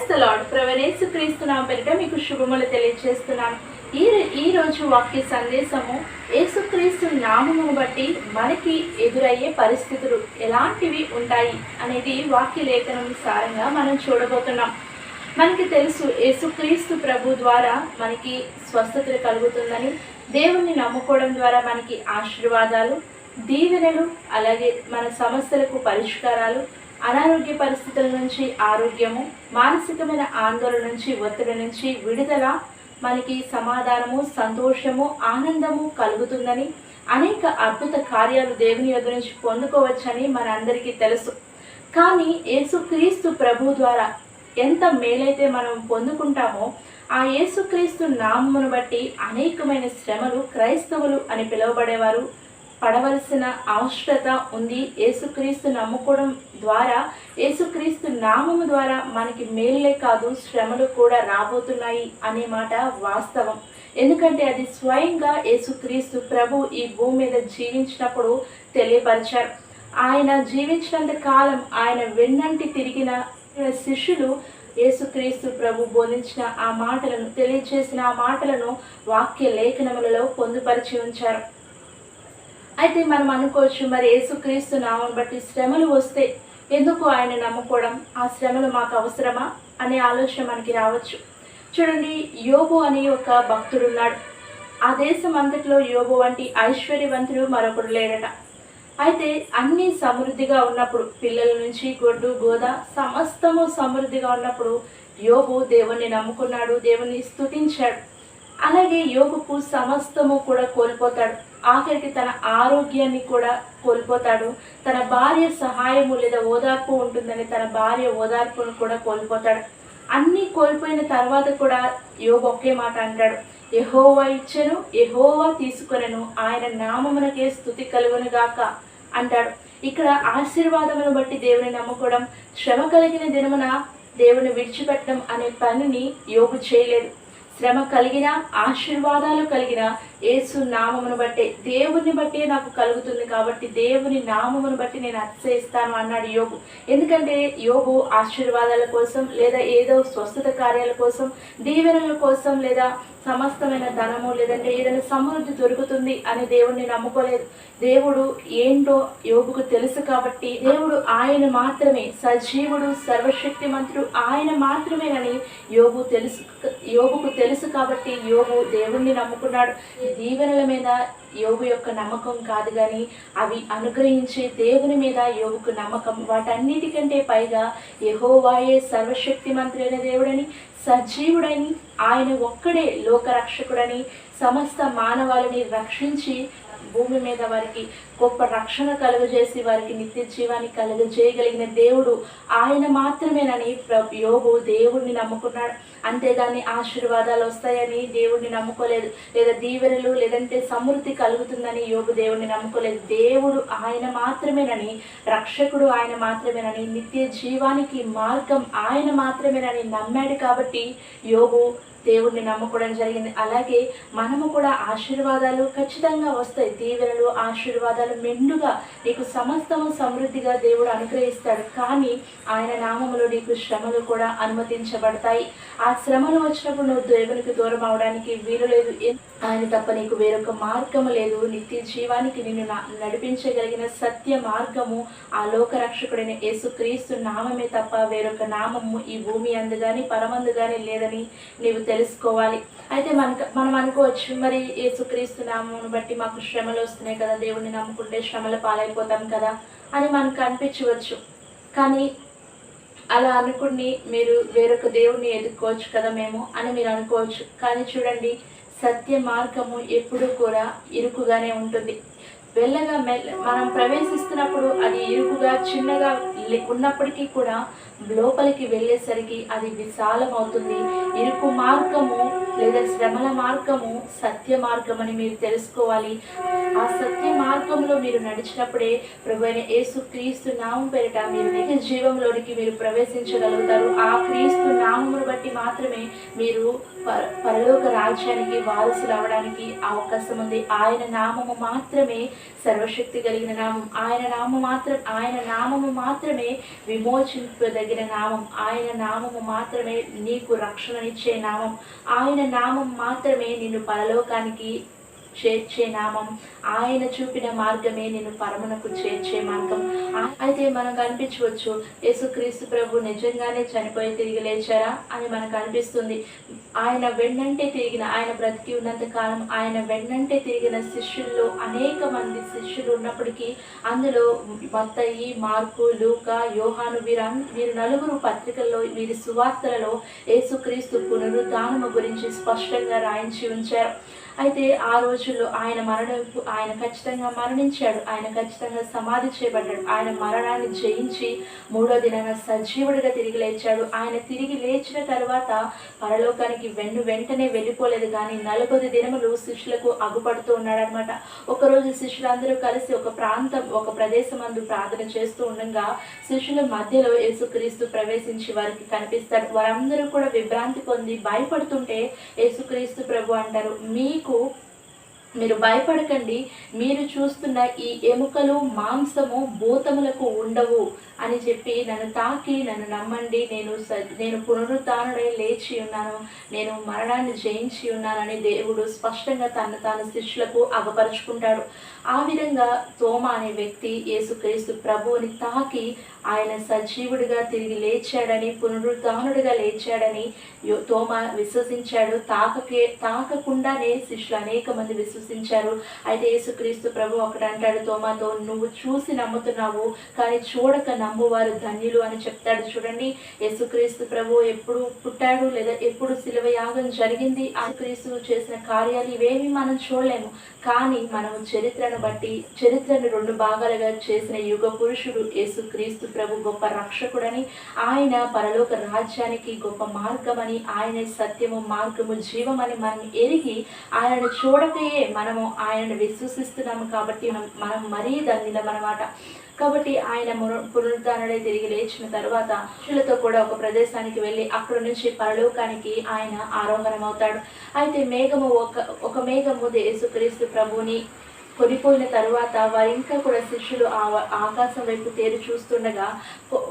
The lord. ప్రభువైన యేసుక్రీస్తు నామమున పేరిట మీకు శుభములు తెలియజేస్తున్నాను. ఈ రోజు వాక్య సందేశము యేసుక్రీస్తు నామమును బట్టి మనకి ఎదురయ్యే పరిస్థితులు ఎలాంటివి ఉంటాయి అనేది వాక్య లేఖనం సారంగా మనం చూడబోతున్నాం. మనకి తెలుసు యేసుక్రీస్తు ప్రభు ద్వారా మనకి స్వస్థతలు కలుగుతుందని, దేవుణ్ణి నమ్ముకోవడం ద్వారా మనకి ఆశీర్వాదాలు, దీవెనలు, అలాగే మన సమస్యలకు పరిష్కారాలు, అనారోగ్య పరిస్థితుల నుంచి ఆరోగ్యము, మానసికమైన ఆందోళన నుంచి, ఒత్తిడి నుంచి విడుదల, మనకి సమాధానము, సంతోషము, ఆనందము కలుగుతుందని, అనేక అద్భుత కార్యాలు దేవుని యొద్ద నుంచి పొందుకోవచ్చని మనందరికీ తెలుసు. కానీ యేసుక్రీస్తు ప్రభు ద్వారా ఎంత మేలైతే మనం పొందుకుంటామో, ఆ యేసుక్రీస్తు నామమును బట్టి అనేకమైన శ్రమలు క్రైస్తవులు అని పిలువబడేవారు పడవలసిన అవసరత ఉంది. యేసుక్రీస్తు నమ్ముకోవడం ద్వారా, యేసుక్రీస్తు నామము ద్వారా మనకి మేలులే కాదు, శ్రమలు కూడా రాబోతున్నాయి అనే మాట వాస్తవం. ఎందుకంటే అది స్వయంగా యేసుక్రీస్తు ప్రభు ఈ భూమి మీద జీవించినప్పుడు తెలియపరిచారు. ఆయన జీవించినంత కాలం ఆయన వెన్నంటి తిరిగిన శిష్యులు యేసుక్రీస్తు ప్రభు బోధించిన ఆ మాటలను, తెలియజేసిన ఆ మాటలను వాక్య లేఖనములలో పొందుపరిచి ఉంచారు. అయితే మనం అనుకోవచ్చు, మరి యేసుక్రీస్తు నామం బట్టి శ్రమలు వస్తే ఎందుకు ఆయన నమ్ముకోవడం, ఆ శ్రమలు మాకు అవసరమా అనే ఆలోచన మనకి రావచ్చు. చూడండి, యోబు అని ఒక భక్తుడు ఉన్నాడు. ఆ దేశం అంతట్లో యోబు వంటి ఐశ్వర్యవంతుడు మరొకడు లేడట. అయితే అన్నీ సమృద్ధిగా ఉన్నప్పుడు, పిల్లల నుంచి గొడ్డు గోద సమస్తము సమృద్ధిగా ఉన్నప్పుడు యోబు దేవుణ్ణి నమ్ముకున్నాడు, దేవుణ్ణి స్తుతించాడు. అలాగే యోబుకు సమస్తము కూడా కోల్పోతాడు. ఆఖరికి తన ఆరోగ్యాన్ని కూడా కోల్పోతాడు. తన భార్య సహాయము లేదా ఓదార్పు ఉంటుందని తన భార్య ఓదార్పును కూడా కోల్పోతాడు. అన్నీ కోల్పోయిన తర్వాత కూడా యోబు ఒకే మాట అంటాడు, యెహోవా ఇచ్చెను, యెహోవా తీసుకొనెను, ఆయన నామమునకే స్తుతి కలుగును గాక అంటాడు. ఇక్కడ ఆశీర్వాదమును బట్టి దేవుని నమ్ముకోవడం, శ్రమ కలిగిన దినమున దేవుని విడిచిపెట్టడం అనే పనిని యోబు చేయలేదు. శ్రమ కలిగిన, ఆశీర్వాదాలు కలిగిన యేసు నామమును బట్టే, దేవుని బట్టే నాకు కలుగుతుంది కాబట్టి దేవుని నామమును బట్టి నేను అతిశయిస్తాను అన్నాడు యోబు. ఎందుకంటే యోబు ఆశీర్వాదాల కోసం, లేదా ఏదో స్వస్థత కార్యాల కోసం, దీవెనల కోసం, లేదా సమస్తమైన ధనము, లేదంటే ఏదైనా సమృద్ధి దొరుకుతుంది అని దేవుణ్ణి నమ్ముకోలేదు. దేవుడు ఏంటో యోబుకు తెలుసు కాబట్టి, దేవుడు ఆయన మాత్రమే సజీవుడు, సర్వశక్తిమంతుడు ఆయన మాత్రమేనని యోబుకు తెలుసు కాబట్టి యోబు దేవుణ్ణి నమ్ముకున్నాడు. దీవెనల మీద యోబు యొక్క నమ్మకం కాదు, కానీ అవి అనుగ్రహించే దేవుని మీద యోబుకు నమ్మకం. వాటన్నిటికంటే పైగా యెహోవాయే సర్వశక్తిమంతుడైన దేవుడని, సజీవుడని, ఆయన ఒక్కడే లోకరక్షకుడని, సమస్త మానవాళిని రక్షించి భూమి మీద వారికి గొప్ప రక్షణ కలుగజేసి వారికి నిత్య జీవాన్ని కలుగజేయగలిగిన దేవుడు ఆయన మాత్రమేనని యోబు దేవుడిని నమ్ముకున్నాడు. అంతేగాని ఆశీర్వాదాలు వస్తాయని దేవుడిని నమ్ముకోలేదు, లేదా దీవెనలు లేదంటే సమృద్ధి కలుగుతుందని యోబు దేవుడిని నమ్ముకోలేదు. దేవుడు ఆయన మాత్రమేనని, రక్షకుడు ఆయన మాత్రమేనని, నిత్య జీవానికి మార్గం ఆయన మాత్రమేనని నమ్మాడు కాబట్టి యోబు దేవుణ్ణి నమ్ముకోవడం జరిగింది. అలాగే మనము కూడా ఆశీర్వాదాలు ఖచ్చితంగా వస్తాయి. దీవెనలు, ఆశీర్వాదాలు మెండుగా నీకు సమస్తము సమృద్ధిగా దేవుడు అనుగ్రహిస్తాడు. కానీ ఆయన నామములో నీకు శ్రమలు కూడా అనుమతించబడతాయి. ఆ శ్రమలు వచ్చినప్పుడు నువ్వు దేవునికి దూరం అవడానికి వీలు లేదు. ఆయన తప్ప నీకు వేరొక మార్గము లేదు. నిత్య జీవానికి నిన్ను నడిపించగలిగిన సత్య మార్గము ఆ లోకరక్షకుడైన యేసుక్రీస్తు నామమే తప్ప వేరొక నామము ఈ భూమి అందు కానీ పరమందు కానీ లేదని నీవు తెలుసుకోవాలి. అయితే మనం అనుకోవచ్చు, మరి యేసుక్రీస్తు నామమును బట్టి మాకు శ్రమలు వస్తున్నాయి కదా, దేవుణ్ణి నమ్ముకుంటే శ్రమల పాలైపోతాం కదా అని మనకు అనిపించవచ్చు. కానీ అలా అనుకుని మీరు వేరొక దేవుణ్ణి ఎదుర్కోవచ్చు కదా మేము అని మీరు అనుకోవచ్చు. కానీ చూడండి, సత్య మార్గము ఎప్పుడూ కూడా ఇరుకుగానే ఉంటుంది. మనం ప్రవేశిస్తున్నప్పుడు అది ఇరుకుగా, చిన్నగా ఉన్నప్పటికీ కూడా లోపలికి వెళ్ళేసరికి అది విశాలం అవుతుంది. ఇరుకు మార్గము లేదా శ్రమల మార్గము సత్య మార్గం అని మీరు తెలుసుకోవాలి. ఆ సత్య మార్గంలో మీరు నడిచినప్పుడే ప్రభువైన యేసుక్రీస్తు నామం పేరిట మీరు నిత్య జీవంలోనికి మీరు ప్రవేశించగలుగుతారు. ఆ క్రీస్తు నామమును బట్టి మాత్రమే మీరు పరలోక రాజ్యానికి వారసులు అవడానికి అవకాశం ఉంది. ఆయన నామము మాత్రమే సర్వశక్తి కలిగిన నామం. ఆయన నామము మాత్రమే విమోచింపదగిన నామం. ఆయన నామము మాత్రమే నీకు రక్షణనిచ్చే నామం. ఆయన నామం మాత్రమే నిన్ను పరలోకానికి చేర్చే నామం. ఆయన చూపిన మార్గమే నిన్ను పరమునకు చేర్చే మార్గం. అయితే మనకు అనిపించవచ్చు, యేసుక్రీస్తు ప్రభు నిజంగానే చనిపోయి తిరిగి లేచారా అని మనకు అనిపిస్తుంది. ఆయన వెన్నంటే తిరిగిన, ఆయన బ్రతికి ఉన్నంత కాలం ఆయన వెన్నంటే తిరిగిన శిష్యుల్లో అనేక మంది శిష్యులు ఉన్నప్పటికీ అందులో మత్తయి, మార్కు, లూకా, యోహాను వీరు నలుగురు పత్రికల్లో, వీరి సువార్తలలో యేసుక్రీస్తు పునరుద్ధానము గురించి స్పష్టంగా రాయించి ఉంచారు. అయితే ఆ రోజుల్లో ఆయన ఖచ్చితంగా మరణించాడు. ఆయన ఖచ్చితంగా సమాధి చేయబడ్డాడు. ఆయన మరణాన్ని జయించి 3వ దినాన సజీవుడిగా తిరిగి లేచాడు. ఆయన తిరిగి లేచిన తర్వాత పరలోకానికి వెంటనే వెళ్ళిపోలేదు, కానీ 40 దినములు శిష్యులకు అగుపడుతూ ఉన్నాడు అనమాట. ఒకరోజు శిష్యులందరూ కలిసి ఒక ప్రదేశం అందు ప్రార్థన చేస్తూ ఉండగా శిష్యుల మధ్యలో యేసుక్రీస్తు ప్రవేశించి వారికి కనిపిస్తాడు. వారందరూ కూడా విభ్రాంతి పొంది భయపడుతుంటే యేసుక్రీస్తు ప్రభు అంటారు, మీరు భయపడకండి, మీరు చూస్తున్న ఈ ఎముకలు మాంసము భూతములకు ఉండవు అని చెప్పి నన్ను తాకి నన్ను నమ్మండి, నేను పునరుద్ధానుడై లేచి ఉన్నాను, నేను మరణాన్ని జయించి ఉన్నానని దేవుడు స్పష్టంగా తాను శిష్యులకు అగపరుచుకుంటాడు. ఆ విధంగా తోమా అనే వ్యక్తి యేసుక్రీస్తు ప్రభువుని తాకి ఆయన సజీవుడిగా తిరిగి లేచాడని, పునరుద్ధానుడిగా లేచాడని తోమా విశ్వసించాడు. తాకకుండానే శిష్యులు అనేక మంది విశ్వసించారు. అయితే యేసుక్రీస్తు ప్రభు ఒకటి అంటాడు తోమాతో, నువ్వు చూసి నమ్ముతున్నావు కానీ చూడక నమ్మువారు ధన్యులు అని చెప్తాడు. చూడండి, యేసుక్రీస్తు ప్రభు ఎప్పుడు పుట్టాడు లేదా ఎప్పుడు శిలువ యాగం జరిగింది, ఆ క్రీస్తు చేసిన కార్యాలు ఇవేమి మనం చూడలేము. కానీ మనం చరిత్రను 2 భాగాలుగా చేసిన యుగ పురుషుడు యేసుక్రీస్తు ప్రభు గొప్ప రక్షకుడని, ఆయన పరలోక రాజ్యానికి గొప్ప మార్గమని, ఆయన సత్యము, మార్గము, జీవమని మనం ఎరిగి ఆయనను చూడకయే మనము ఆయనను విశ్వసిస్తున్నాము. కాబట్టి మనం మరీ ధన్యులమన్నమాట. కాబట్టి ఆయన పునరుద్ధానుడై తిరిగి లేచిన తర్వాత శిష్యులతో కూడా ఒక ప్రదేశానికి వెళ్ళి అక్కడ నుంచి పరలోకానికి ఆయన ఆరోహణమవుతాడు. అయితే ఒక మేఘము యేసుక్రీస్తు ప్రభుని కొనిపోయిన తరువాత వారు ఇంకా కూడా శిష్యులు ఆకాశం వైపు తేరి చూస్తుండగా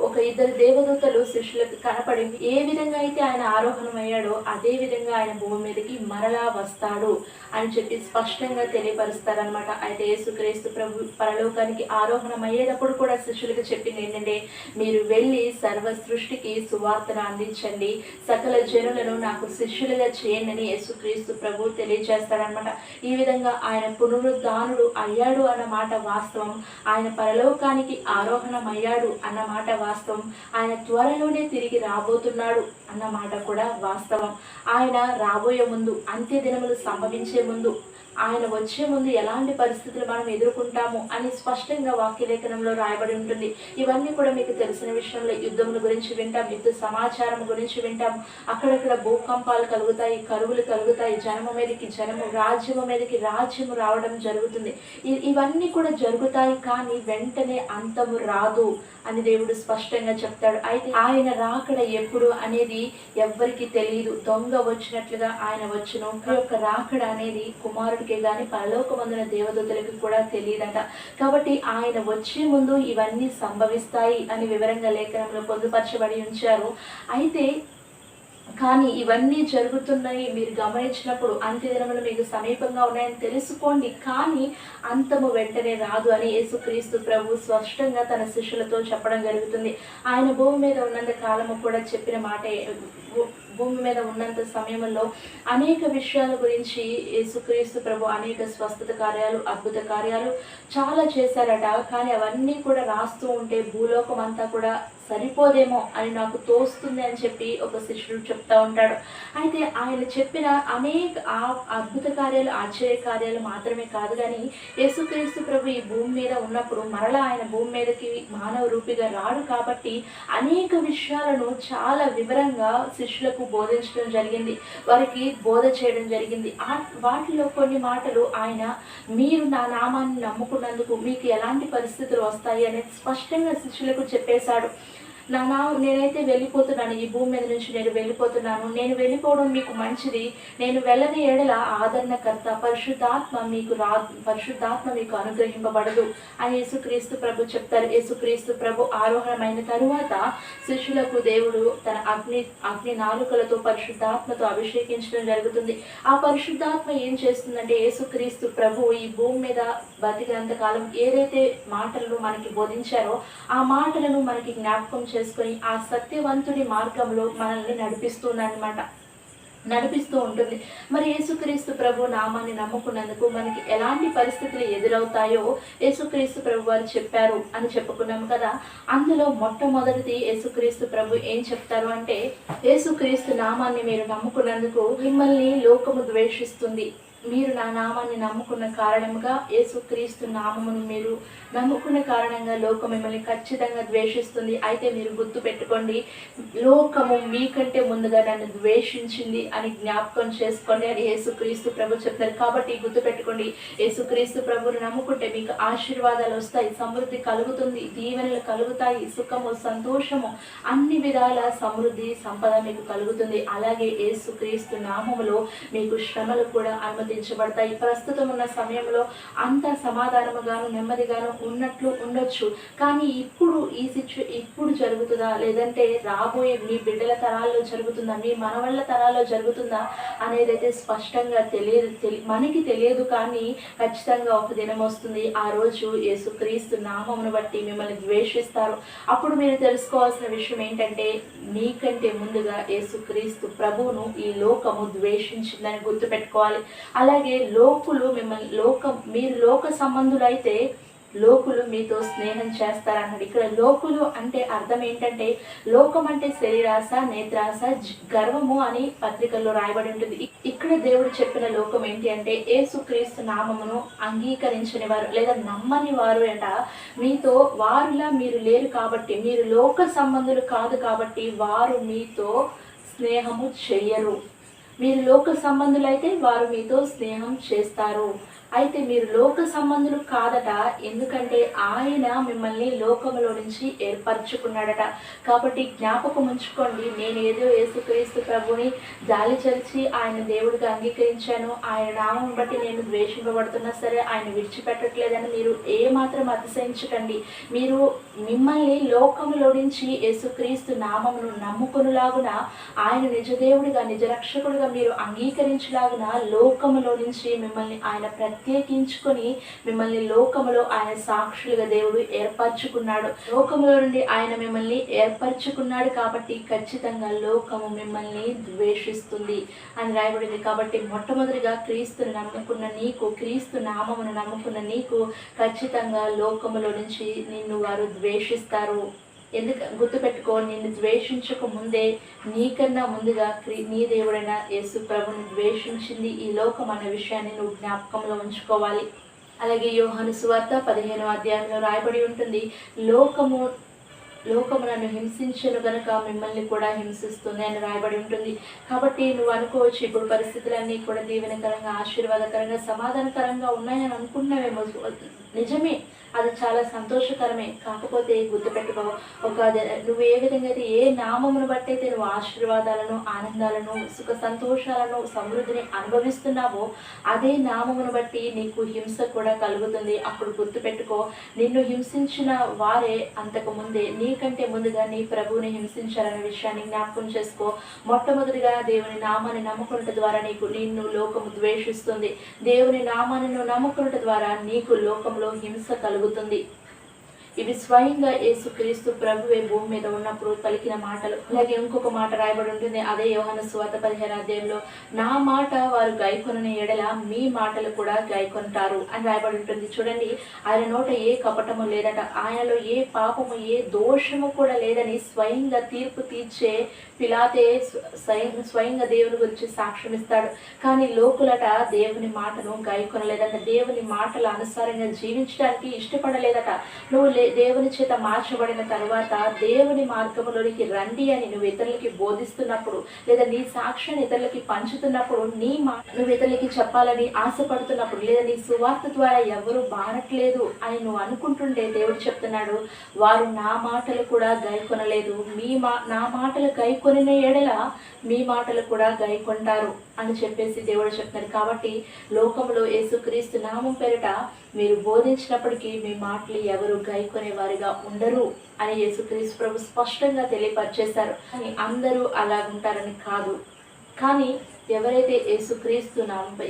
ఒక 2 దేవదూతలు శిష్యులకు కనపడి, ఏ విధంగా అయితే ఆయన ఆరోహణమయ్యాడో అదే విధంగా ఆయన భూమి మీదకి మరలా వస్తాడు అని చెప్పి స్పష్టంగా తెలియపరుస్తారనమాట. అయితే యేసుక్రీస్తు ప్రభు పరలోకానికి ఆరోహణం అయ్యేటప్పుడు కూడా శిష్యులకు చెప్పింది ఏంటంటే, మీరు వెళ్ళి సర్వ సృష్టికి సువార్తను అందించండి, సకల జనులను నాకు శిష్యులుగా చేయండి అని యేసుక్రీస్తు ప్రభు తెలియజేస్తాడనమాట. ఈ విధంగా ఆయన పునరుద్ధానుడు అయ్యాడు అన్న మాట వాస్తవం, ఆయన పరలోకానికి ఆరోహణం అయ్యాడు అన్న మాట వాస్తవం, ఆయన త్వరలోనే తిరిగి రాబోతున్నాడు అన్న మాట కూడా వాస్తవం. ఆయన రాబోయే ముందు, అంత్య దినములు సంభవించే ముందు, ఆయన వచ్చే ముందు ఎలాంటి పరిస్థితులు మనం ఎదుర్కొంటాము అని స్పష్టంగా వాక్యలేఖనంలో రాయబడి ఉంటుంది. ఇవన్నీ కూడా మీకు తెలిసిన విషయంలో యుద్ధముల గురించి వింటాం, యుద్ధ సమాచారం గురించి వింటాం. అక్కడక్కడ భూకంపాలు కలుగుతాయి, కరువులు కలుగుతాయి, జనము మీదకి జనము, రాజ్యము మీదకి రాజ్యము రావడం జరుగుతుంది. ఇవన్నీ కూడా జరుగుతాయి, కానీ వెంటనే అంతము రాదు అని దేవుడు స్పష్టంగా చెప్తాడు. అయితే ఆయన రాకడ ఎప్పుడు అనేది ఎవ్వరికి తెలియదు. దొంగ వచ్చినట్లుగా ఆయన వచ్చును. యొక్క రాకడ అనేది కుమారుడికే గాని పరలోకమందున దేవదూతలకు కూడా తెలియదట. కాబట్టి ఆయన వచ్చే ముందు ఇవన్నీ సంభవిస్తాయి అని వివరంగా లేఖనంలో పొందుపరచబడి ఉంచారు. అయితే కానీ ఇవన్నీ జరుగుతున్నాయి మీరు గమనించినప్పుడు అంత్యదినములు మీకు సమీపంగా ఉన్నాయని తెలుసుకోండి, కానీ అంతము వెంటనే రాదు అని యేసుక్రీస్తు ప్రభు స్పష్టంగా తన శిష్యులతో చెప్పడం జరుగుతుంది. ఆయన భూమి మీద ఉన్నంత కాలము కూడా చెప్పిన మాటే, భూమి మీద ఉన్నంత సమయంలో అనేక విషయాల గురించి యేసుక్రీస్తు ప్రభు అనేక స్వస్థత కార్యాలు, అద్భుత కార్యాలు చాలా చేశారట. కానీ అవన్నీ కూడా రాస్తూ ఉంటే భూలోకం అంతా కూడా సరిపోదేమో అని నాకు తోస్తుంది అని చెప్పి ఒక శిష్యుడు చెప్తా ఉంటాడు. అయితే ఆయన చెప్పిన అనేక అద్భుత కార్యాలు, ఆశ్చర్య కార్యాలు మాత్రమే కాదు, కానీ యేసుక్రీస్తు ప్రభు ఈ భూమి మీద ఉన్నప్పుడు మరలా ఆయన భూమి మీదకి మానవ రూపిగా రాడు కాబట్టి అనేక విషయాలను చాలా వివరంగా శిష్యులకు బోధించడం జరిగింది, వారికి బోధ చేయడం జరిగింది. వాటిలో కొన్ని మాటలు ఆయన, మీరు నా నామాన్ని నమ్ముకున్నందుకు మీకు ఎలాంటి పరిస్థితులు వస్తాయి అనేది స్పష్టంగా శిష్యులకు చెప్పేశాడు. నేనైతే వెళ్ళిపోతున్నాను, ఈ భూమి మీద నుంచి నేను వెళ్ళిపోతున్నాను, నేను వెళ్ళిపోవడం మీకు మంచిది, నేను వెళ్ళని ఎడల ఆదరణకర్త పరిశుద్ధాత్మ మీకు అనుగ్రహింపబడదు అని యేసుక్రీస్తు ప్రభు చెప్తారు. యేసుక్రీస్తు ప్రభు ఆరోహణమైన తరువాత శిష్యులకు దేవుడు తన అగ్ని నాలుకలతో పరిశుద్ధాత్మతో అభిషేకించడం జరుగుతుంది. ఆ పరిశుద్ధాత్మ ఏం చేస్తుందంటే యేసుక్రీస్తు ప్రభు ఈ భూమి మీద బతికినంత కాలం ఏదైతే మాటలను మనకి బోధించారో ఆ మాటలను మనకి జ్ఞాపకం చేసుకొని ఆ సత్యవంతుడి మార్గంలో మనల్ని నడిపిస్తూ ఉంటుంది. మరి యేసుక్రీస్తు ప్రభు నామాన్ని నమ్ముకున్నందుకు మనకి ఎలాంటి పరిస్థితులు ఎదురవుతాయో యేసుక్రీస్తు ప్రభు వారు చెప్పారు అని చెప్పుకున్నాము కదా. అందులో మొట్టమొదటిది యేసుక్రీస్తు ప్రభు ఏం చెప్తారు అంటే, యేసుక్రీస్తు నామాన్ని మీరు నమ్ముకున్నందుకు మిమ్మల్ని లోకము ద్వేషిస్తుంది. మీరు నా నామాన్ని నమ్ముకున్న కారణంగా, యేసుక్రీస్తు నామమును మీరు నమ్ముకున్న కారణంగా లోకం మిమ్మల్ని ఖచ్చితంగా ద్వేషిస్తుంది. అయితే మీరు గుర్తు పెట్టుకోండి, లోకము మీకంటే ముందుగా నన్ను ద్వేషించింది అని జ్ఞాపకం చేసుకోండి అని యేసుక్రీస్తు ప్రభు చెప్తారు. కాబట్టి గుర్తు పెట్టుకోండి, యేసుక్రీస్తు ప్రభువును నమ్ముకుంటే మీకు ఆశీర్వాదాలు వస్తాయి, సమృద్ధి కలుగుతుంది, దీవెనలు కలుగుతాయి, సుఖము, సంతోషము, అన్ని విధాల సమృద్ధి, సంపద మీకు కలుగుతుంది. అలాగే యేసుక్రీస్తు నామములో మీకు శ్రమలు కూడా అనుమతించబడతాయి. ప్రస్తుతం ఉన్న సమయంలో అంత సమాధానముగాను నెమ్మదిగాను ఉన్నట్లు ఉండొచ్చు, కానీ ఇప్పుడు జరుగుతుందా, లేదంటే రాబోయే మీ బిడ్డల తరాల్లో జరుగుతుందా, మీ మనవళ్ళ తరాల్లో జరుగుతుందా అనేది అయితే స్పష్టంగా మనకి తెలియదు. కానీ ఖచ్చితంగా ఒక దినం వస్తుంది, ఆ రోజు యేసుక్రీస్తు నామమును బట్టి మిమ్మల్ని ద్వేషిస్తారు. అప్పుడు మీరు తెలుసుకోవాల్సిన విషయం ఏంటంటే, మీకంటే ముందుగా యేసుక్రీస్తు ప్రభువును ఈ లోకము ద్వేషించిందని గుర్తుపెట్టుకోవాలి. అలాగే మీరు లోక సంబంధులైతే లోకులు మీతో స్నేహం చేస్తారన్నాడు. ఇక్కడ లోకులు అంటే అర్థం ఏంటంటే, లోకం అంటే శరీరాశ, నేత్రాశ, గర్వము అని పత్రికల్లో రాయబడి ఉంటుంది. ఇక్కడ దేవుడు చెప్పిన లోకం ఏంటి అంటే, యేసుక్రీస్తు నామమును అంగీకరించని వారు లేదా నమ్మని వారు మీతో వారిలా మీరు లేరు కాబట్టి, మీరు లోక సంబంధులు కాదు కాబట్టి వారు మీతో స్నేహము చెయ్యరు. మీరు లోక సంబంధులైతే వారు మీతో స్నేహం చేస్తారు. అయితే మీరు లోక సంబంధులు కాదట, ఎందుకంటే ఆయన మిమ్మల్ని లోకములో నుంచి ఏర్పరచుకున్నాడట. కాబట్టి జ్ఞాపకం ఉంచుకోండి, నేను ఏదో యేసుక్రీస్తు ప్రభుని జాలి చరిచి ఆయన దేవుడిగా అంగీకరించాను, ఆయన నామం బట్టి నేను ద్వేషింపబడుతున్నా సరే ఆయన విడిచిపెట్టట్లేదని మీరు ఏమాత్రం అతిశయించకండి. మీరు మిమ్మల్ని లోకములో నుంచి యేసుక్రీస్తు నామమును నమ్ముకునేలాగున, ఆయన నిజదేవుడిగా నిజరక్షకుడిగా మీరు అంగీకరించలాగున లోకములో నుంచి మిమ్మల్ని ఆయన ప్రత్యేకించుకొని మిమ్మల్ని లోకములో ఆయన సాక్షులుగా దేవుడు ఏర్పరచుకున్నాడు. లోకములో నుండి ఆయన మిమ్మల్ని ఏర్పరచుకున్నాడు కాబట్టి ఖచ్చితంగా లోకము మిమ్మల్ని ద్వేషిస్తుంది అని రాయబడింది. కాబట్టి మొట్టమొదటిగా క్రీస్తుని నమ్ముకున్న నీకు, క్రీస్తు నామమును నమ్ముకున్న నీకు ఖచ్చితంగా లోకములో నుంచి నిన్ను వారు ద్వేషిస్తారు. గుర్తుపెట్టుకో, నిన్ను ద్వేషించక ముందే నీకన్నా ముందుగా నీ దేవుడైన యేసు ప్రభుని ద్వేషించింది ఈ లోకం అనే విషయాన్ని నువ్వు జ్ఞాపకంలో ఉంచుకోవాలి. అలాగే యోహాను సువార్త 15వ అధ్యాయంలో రాయబడి ఉంటుంది, లోకము నన్ను హింసించను గనక మిమ్మల్ని కూడా హింసిస్తుంది అని రాయబడి ఉంటుంది. కాబట్టి నువ్వు అనుకోవచ్చు, ఇప్పుడు పరిస్థితులన్నీ కూడా దీవెనకరంగా, ఆశీర్వాదకరంగా, సమాధానకరంగా ఉన్నాయని అనుకున్నావేమో. నిజమే, అది చాలా సంతోషకరమే. కాకపోతే గుర్తుపెట్టుకో, నువ్వు ఏ విధంగా అయితే ఏ నామమును బట్టి అయితే నువ్వు ఆశీర్వాదాలను, ఆనందాలను, సుఖ సంతోషాలను, సమృద్ధిని అనుభవిస్తున్నావో అదే నామమును బట్టి నీకు హింస కూడా కలుగుతుంది. అప్పుడు గుర్తుపెట్టుకో, నిన్ను హింసించిన వారే అంతకు ముందే నీకంటే ముందుగా నీ ప్రభువుని హింసించారనే విషయాన్ని జ్ఞాపకం చేసుకో. మొట్టమొదటిగా దేవుని నామాన్ని నమ్ముకున్నట ద్వారా నిన్ను లోకము ద్వేషిస్తుంది. దేవుని నామాన్ని నువ్వు నమ్ముకున్నట ద్వారా నీకు లోకంలో హింస కలుగుతుంది. ఇవి స్వయంగా యేసుక్రీస్తు ప్రభువే భూమి మీద ఉన్నప్పుడు పలికిన మాటలు. అలాగే ఇంకొక మాట రాయబడి ఉంటుంది, అదే యోహాను సువార్త 15వ అధ్యాయంలో, నా మాట వారు గైకొనని ఎడల మీ మాటలు కూడా గైకొంటారు అని రాయబడి ఉంటుంది. చూడండి, ఆయన నోట ఏ కపటము లేదట, ఆయనలో ఏ పాపము, ఏ దోషము కూడా లేదని స్వయంగా తీర్పు తీర్చే పిలాతే స్వయంగా దేవుని గురించి సాక్ష్యం ఇస్తాడు. కానీ లోకులట దేవుని మాటను గైకొనలేదట, దేవుని మాటల అనుసారంగా జీవించడానికి ఇష్టపడలేదట. నువ్వు దేవుని చేత మార్చబడిన తర్వాత దేవుని మార్గంలోనికి రండి అని నువ్వు ఇతరులకి బోధిస్తున్నప్పుడు, లేదా నీ సాక్ష్యాన్ని ఇతరులకి పంచుతున్నప్పుడు, నువ్వు ఇతరులకి చెప్పాలని ఆశపడుతున్నప్పుడు, లేదా నీ సువార్త ద్వారా ఎవరు మారట్లేదు అని నువ్వు అనుకుంటుంటే దేవుడు చెప్తున్నాడు, వారు నా మాటలు కూడా గైకొనలేదు, నా మాటలు గైకొనిన ఎడల మీ మాటలు కూడా గైకొంటారు అని చెప్పేసి దేవుడు చెప్తున్నాడు. కాబట్టి లోకంలో యేసుక్రీస్తు నామం పేరిట మీరు బోధించినప్పటికీ మీ మాటలు ఎవరు గైకొనే వారిగా ఉండరు అని యేసుక్రీస్తు ప్రభు స్పష్టంగా తెలియపరిచేశారు. అని అందరూ అలాగుంటారని కాదు, కానీ ఎవరైతే యేసుక్రీస్తు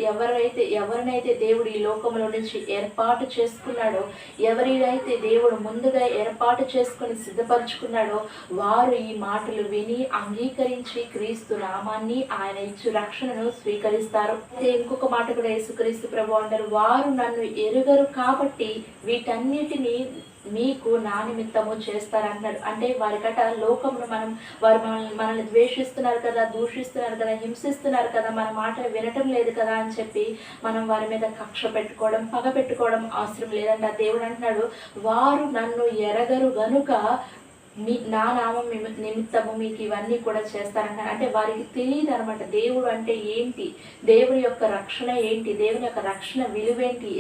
ఎవరినైతే దేవుడు ఈ లోకంలో నుంచి ఏర్పాటు చేసుకున్నాడో, ఎవరినైతే దేవుడు ముందుగా ఏర్పాటు చేసుకుని సిద్ధపరచుకున్నాడో, వారు ఈ మాటలు విని అంగీకరించి క్రీస్తు నామాన్ని, ఆయన ఇచ్చు రక్షణను స్వీకరిస్తారు. ఇంకొక మాట కూడా యేసుక్రీస్తు ప్రభు అంటారు, వారు నన్ను ఎరుగరు కాబట్టి వీటన్నిటినీ మీకు నా నిమిత్తము చేస్తారంటున్నాడు. అంటే వారికట లోకమును వారు మనల్ని ద్వేషిస్తున్నారు కదా, దూషిస్తున్నారు కదా, హింసిస్తున్నారు కదా, మన మాటలు వినటం లేదు కదా అని చెప్పి మనం వారి మీద కక్ష పెట్టుకోవడం, పగ పెట్టుకోవడం అవసరం లేదంట. దేవుడు అంటున్నాడు, వారు నన్ను ఎరగరు గనుక నా నామం నిమిత్తము మీకు ఇవన్నీ కూడా చేస్తారంటారు. అంటే వారికి తెలియదు అనమాట దేవుడు అంటే ఏంటి, దేవుని యొక్క రక్షణ ఏంటి, దేవుని యొక్క రక్షణ విలువేంటి,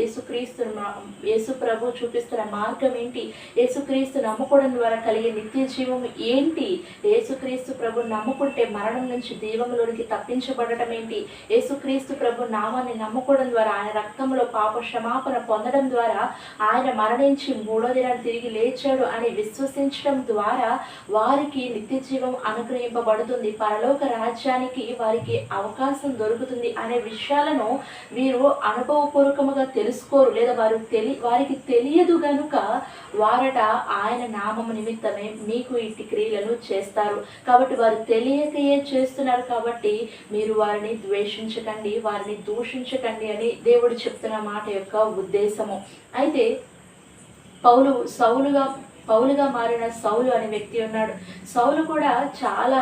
యేసు ప్రభు చూపిస్తున్న మార్గం ఏంటి, యేసుక్రీస్తు నమ్ముకోవడం ద్వారా కలిగే నిత్య జీవం ఏంటి, యేసుక్రీస్తు ప్రభు నమ్ముకుంటే మరణం నుంచి జీవంలోనికి తప్పించబడటం ఏంటి, యేసుక్రీస్తు ప్రభు నామాన్ని నమ్ముకోవడం ద్వారా, ఆయన రక్తంలో పాప క్షమాపణ పొందడం ద్వారా, ఆయన మరణించి 3వ దినాన్ని తిరిగి లేచాడు అని విశ్వసించడం ద్వారా వారికి నిత్య జీవం అనుగ్రహింపబడుతుంది, పరలోక రాజ్యానికి వారికి అవకాశం దొరుకుతుంది అనే విషయాలను వీరు అనుభవపూర్వకముగా తెలుసుకోరు, లేదా వారికి తెలియదు గనుక వారట ఆయన నామము నిమిత్తమే మీకు ఇట్టి క్రియలను చేస్తారు. కాబట్టి వారు తెలియకయే చేస్తున్నారు, కాబట్టి మీరు వారిని ద్వేషించకండి, వారిని దూషించకండి అని దేవుడు చెప్తున్న మాట యొక్క ఉద్దేశము. అయితే పౌలుగా మారిన సౌలు అనే వ్యక్తి ఉన్నాడు. సౌలు కూడా చాలా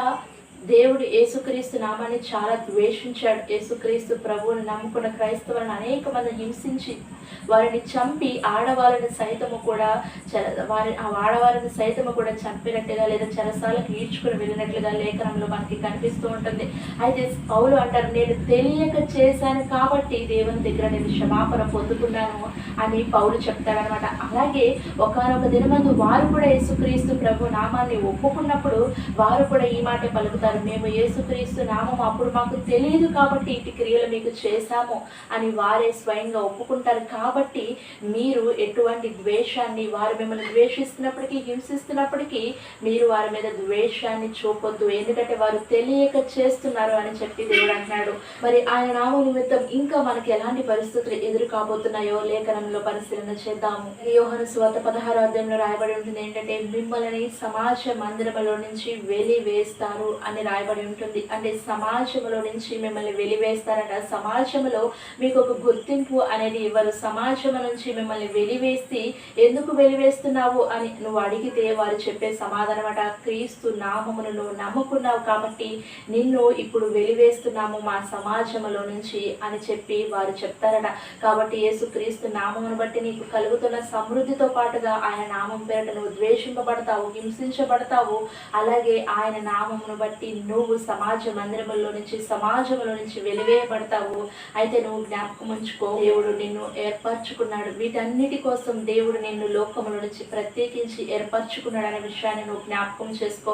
దేవుడు యేసుక్రీస్తు నామాన్ని చాలా ద్వేషించాడు. యేసుక్రీస్తు ప్రభువుని నమ్ముకున్న క్రైస్తవులను అనేక మంది హింసించి వారిని చంపి ఆడవాళ్ళని సైతము కూడా చంపినట్టుగా, లేదా చెరసాలకు ఈడ్చుకుని వెళ్ళినట్లుగా లేఖనంలో మనకి కనిపిస్తూ ఉంటుంది. అయితే పౌలు అంటారు, నేను తెలియక చేశాను కాబట్టి దేవుని దగ్గర నేను క్షమాపణ పొందుకున్నాను అని పౌలు చెప్తాడనమాట. అలాగే ఒకానొక దినమందు వారు కూడా యేసుక్రీస్తు ప్రభు నామాన్ని ఒప్పుకున్నప్పుడు వారు కూడా ఈ మాట పలుకుతారు, మేము యేసుక్రీస్తు నామం అప్పుడు మాకు తెలియదు కాబట్టి ఇటు క్రియలు మీకు చేశాము అని వారే స్వయంగా ఒప్పుకుంటారు. కాబట్టి మీరు ఎటువంటి ద్వేషాన్ని, వారు మిమ్మల్ని ద్వేషిస్తున్నప్పటికీ హింసిస్తున్నప్పటికీ మీరు వారి మీద ద్వేషాన్ని చూపొద్దు, ఎందుకంటే వారు తెలియక చేస్తున్నారు అని చెప్పి దేవుడు అంటున్నాడు. మరి ఆయన నామం నిమిత్తం ఇంకా మనకి ఎలాంటి పరిస్థితులు ఎదురు కాబోతున్నాయో లేఖనంలో పరిశీలన చేద్దాము. యోహాను సువార్త 16వ అధ్యాయంలో రాయబడి ఉంటుంది ఏంటంటే, మిమ్మల్ని సమాజ మందిరములో నుంచి వెలివేస్తారు అని రాయబడి ఉంటుంది. అంటే సమాజంలో నుంచి మిమ్మల్ని వెలివేస్తారట. సమాజంలో మీకు ఒక గుర్తింపు అనేది ఇవ్వరు. సమాజం నుంచి మిమ్మల్ని వెలివేసి ఎందుకు వెలివేస్తున్నావు అని నువ్వు అడిగితే వారు చెప్పే సమాధానం అట, క్రీస్తు నామమును నువ్వు నమ్ముకున్నావు కాబట్టి నిన్ను ఇప్పుడు వెలివేస్తున్నాము మా సమాజంలో నుంచి అని చెప్పి వారు చెప్తారట. కాబట్టి యేసు క్రీస్తు నామమును బట్టి నీకు కలుగుతున్న సమృద్ధితో పాటుగా ఆయన నామం పేరిట నువ్వు ద్వేషింపబడతావు, హింసించబడతావు. అలాగే ఆయన నామమును బట్టి నువ్వు సమాజంలో నుంచి వెలివేయబడతావు. అయితే నువ్వు జ్ఞాపకం ఉంచుకో, దేవుడు నిన్ను ఏర్పరచుకున్నాడు. వీటన్నిటి కోసం దేవుడు నిన్ను లోకముల నుంచి ప్రత్యేకించి ఏర్పరచుకున్నాడు అనే విషయాన్ని నువ్వు జ్ఞాపకం చేసుకో.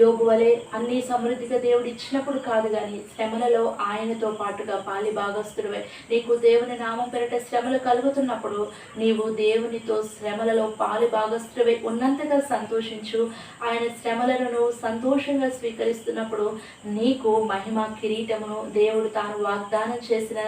యోగు వలె అన్ని సమృద్ధిగా దేవుడు ఇచ్చినప్పుడు కాదు, కానీ శ్రమలలో ఆయనతో పాటుగా పాలి భాగస్తుడివే. నీకు దేవుని నామం పేరిట శ్రమలు కలుగుతున్నప్పుడు నీవు దేవునితో శ్రమలలో పాలి భాగస్తుడివే ఉన్నంతగా సంతోషించు. ఆయన శ్రమలను నువ్వు సంతోషంగా స్వీకరిస్తున్నప్పుడు నీకు మహిమ కిరీటమును, దేవుడు తాను వాగ్దానం చేసిన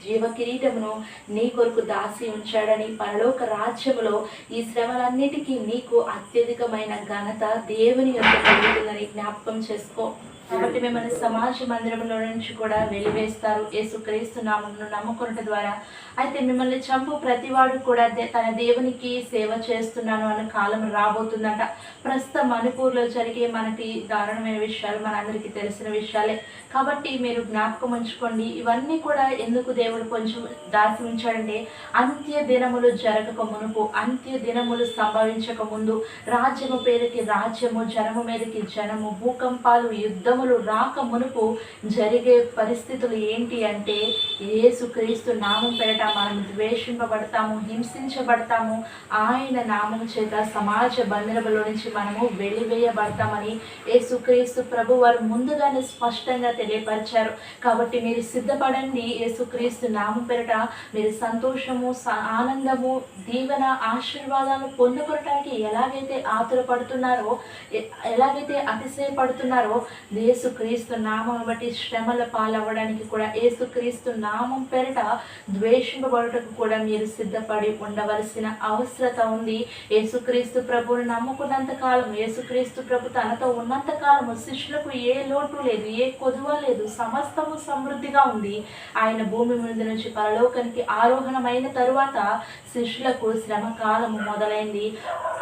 జీవ కిరీటమును నీ కొరకు దాసి ఉంచాడని, పరలోక రాజ్యములో ఈ శ్రమలన్నిటికీ నీకు అత్యధికమైన ఘనత దేవుని యొక్క కలుగుతుందని జ్ఞాపకం చేసుకో. కాబట్టి మిమ్మల్ని సమాజ మందిరంలో నుంచి కూడా వెలివేస్తారు యేసుక్రీస్తు నామమును నమ్ముకున్నట ద్వారా. అయితే మిమ్మల్ని చంపు ప్రతివాడు కూడా తన దేవునికి సేవ చేస్తున్నాను అన్న కాలం రాబోతుందట. ప్రస్తుతం మణిపూర్లో జరిగే మనకి దారుణమైన విషయాలు మనందరికీ తెలిసిన విషయాలే. కాబట్టి మీరు జ్ఞాపకం ఉంచుకోండి. ఇవన్నీ కూడా ఎందుకు దేవుడు కొంచెం దాచి ఉంచాడంటే, అంత్య దినములు జరగక మునుపు, అంత్య దినములు సంభవించక ముందు, రాజ్యము పేరుకి రాజ్యము, జనము మీదకి జనము, భూకంపాలు, యుద్ధములు రాక మునుపు జరిగే పరిస్థితులు ఏంటి అంటే, యేసుక్రీస్తు నామం పేరట మనం ద్వేషింపబడతాము, హింసించబడతాము. ఆయన నామం చేత సమాజ బంధనములో నుంచి మనము వెలివేయబడతామని యేసుక్రీస్తు ప్రభు వారు ముందుగానే స్పష్టంగా తెలియపరిచారు. కాబట్టి మీరు సిద్ధపడండి. యేసుక్రీస్తు నామం పేరట మీరు సంతోషము, ఆనందము, దీవెన, ఆశీర్వాదాలు పొందుకోవటానికి ఎలాగైతే ఆతురపడుతున్నారో, ఎలాగైతే అతిశయపడుతున్నారో, యేసుక్రీస్తు నామం బట్టి శ్రమల పాలవ్వడానికి కూడా, యేసుక్రీస్తు నామం పేరట ద్వేషింపబడుటకు కూడా మీరు సిద్ధపడి ఉండవలసిన అవసరత ఉంది. యేసుక్రీస్తు ప్రభువును నమ్ముకున్నంత కాలం, యేసుక్రీస్తు ప్రభు తనతో ఉన్నంత కాలము శిష్యులకు ఏ లోటు లేదు, ఏ కొదువ లేదు, సమస్తము సమృద్ధిగా ఉంది. ఆయన భూమి మీద నుంచి పరలోకానికి ఆరోహణమైన తరువాత శిష్యులకు శ్రమ కాలము మొదలైంది.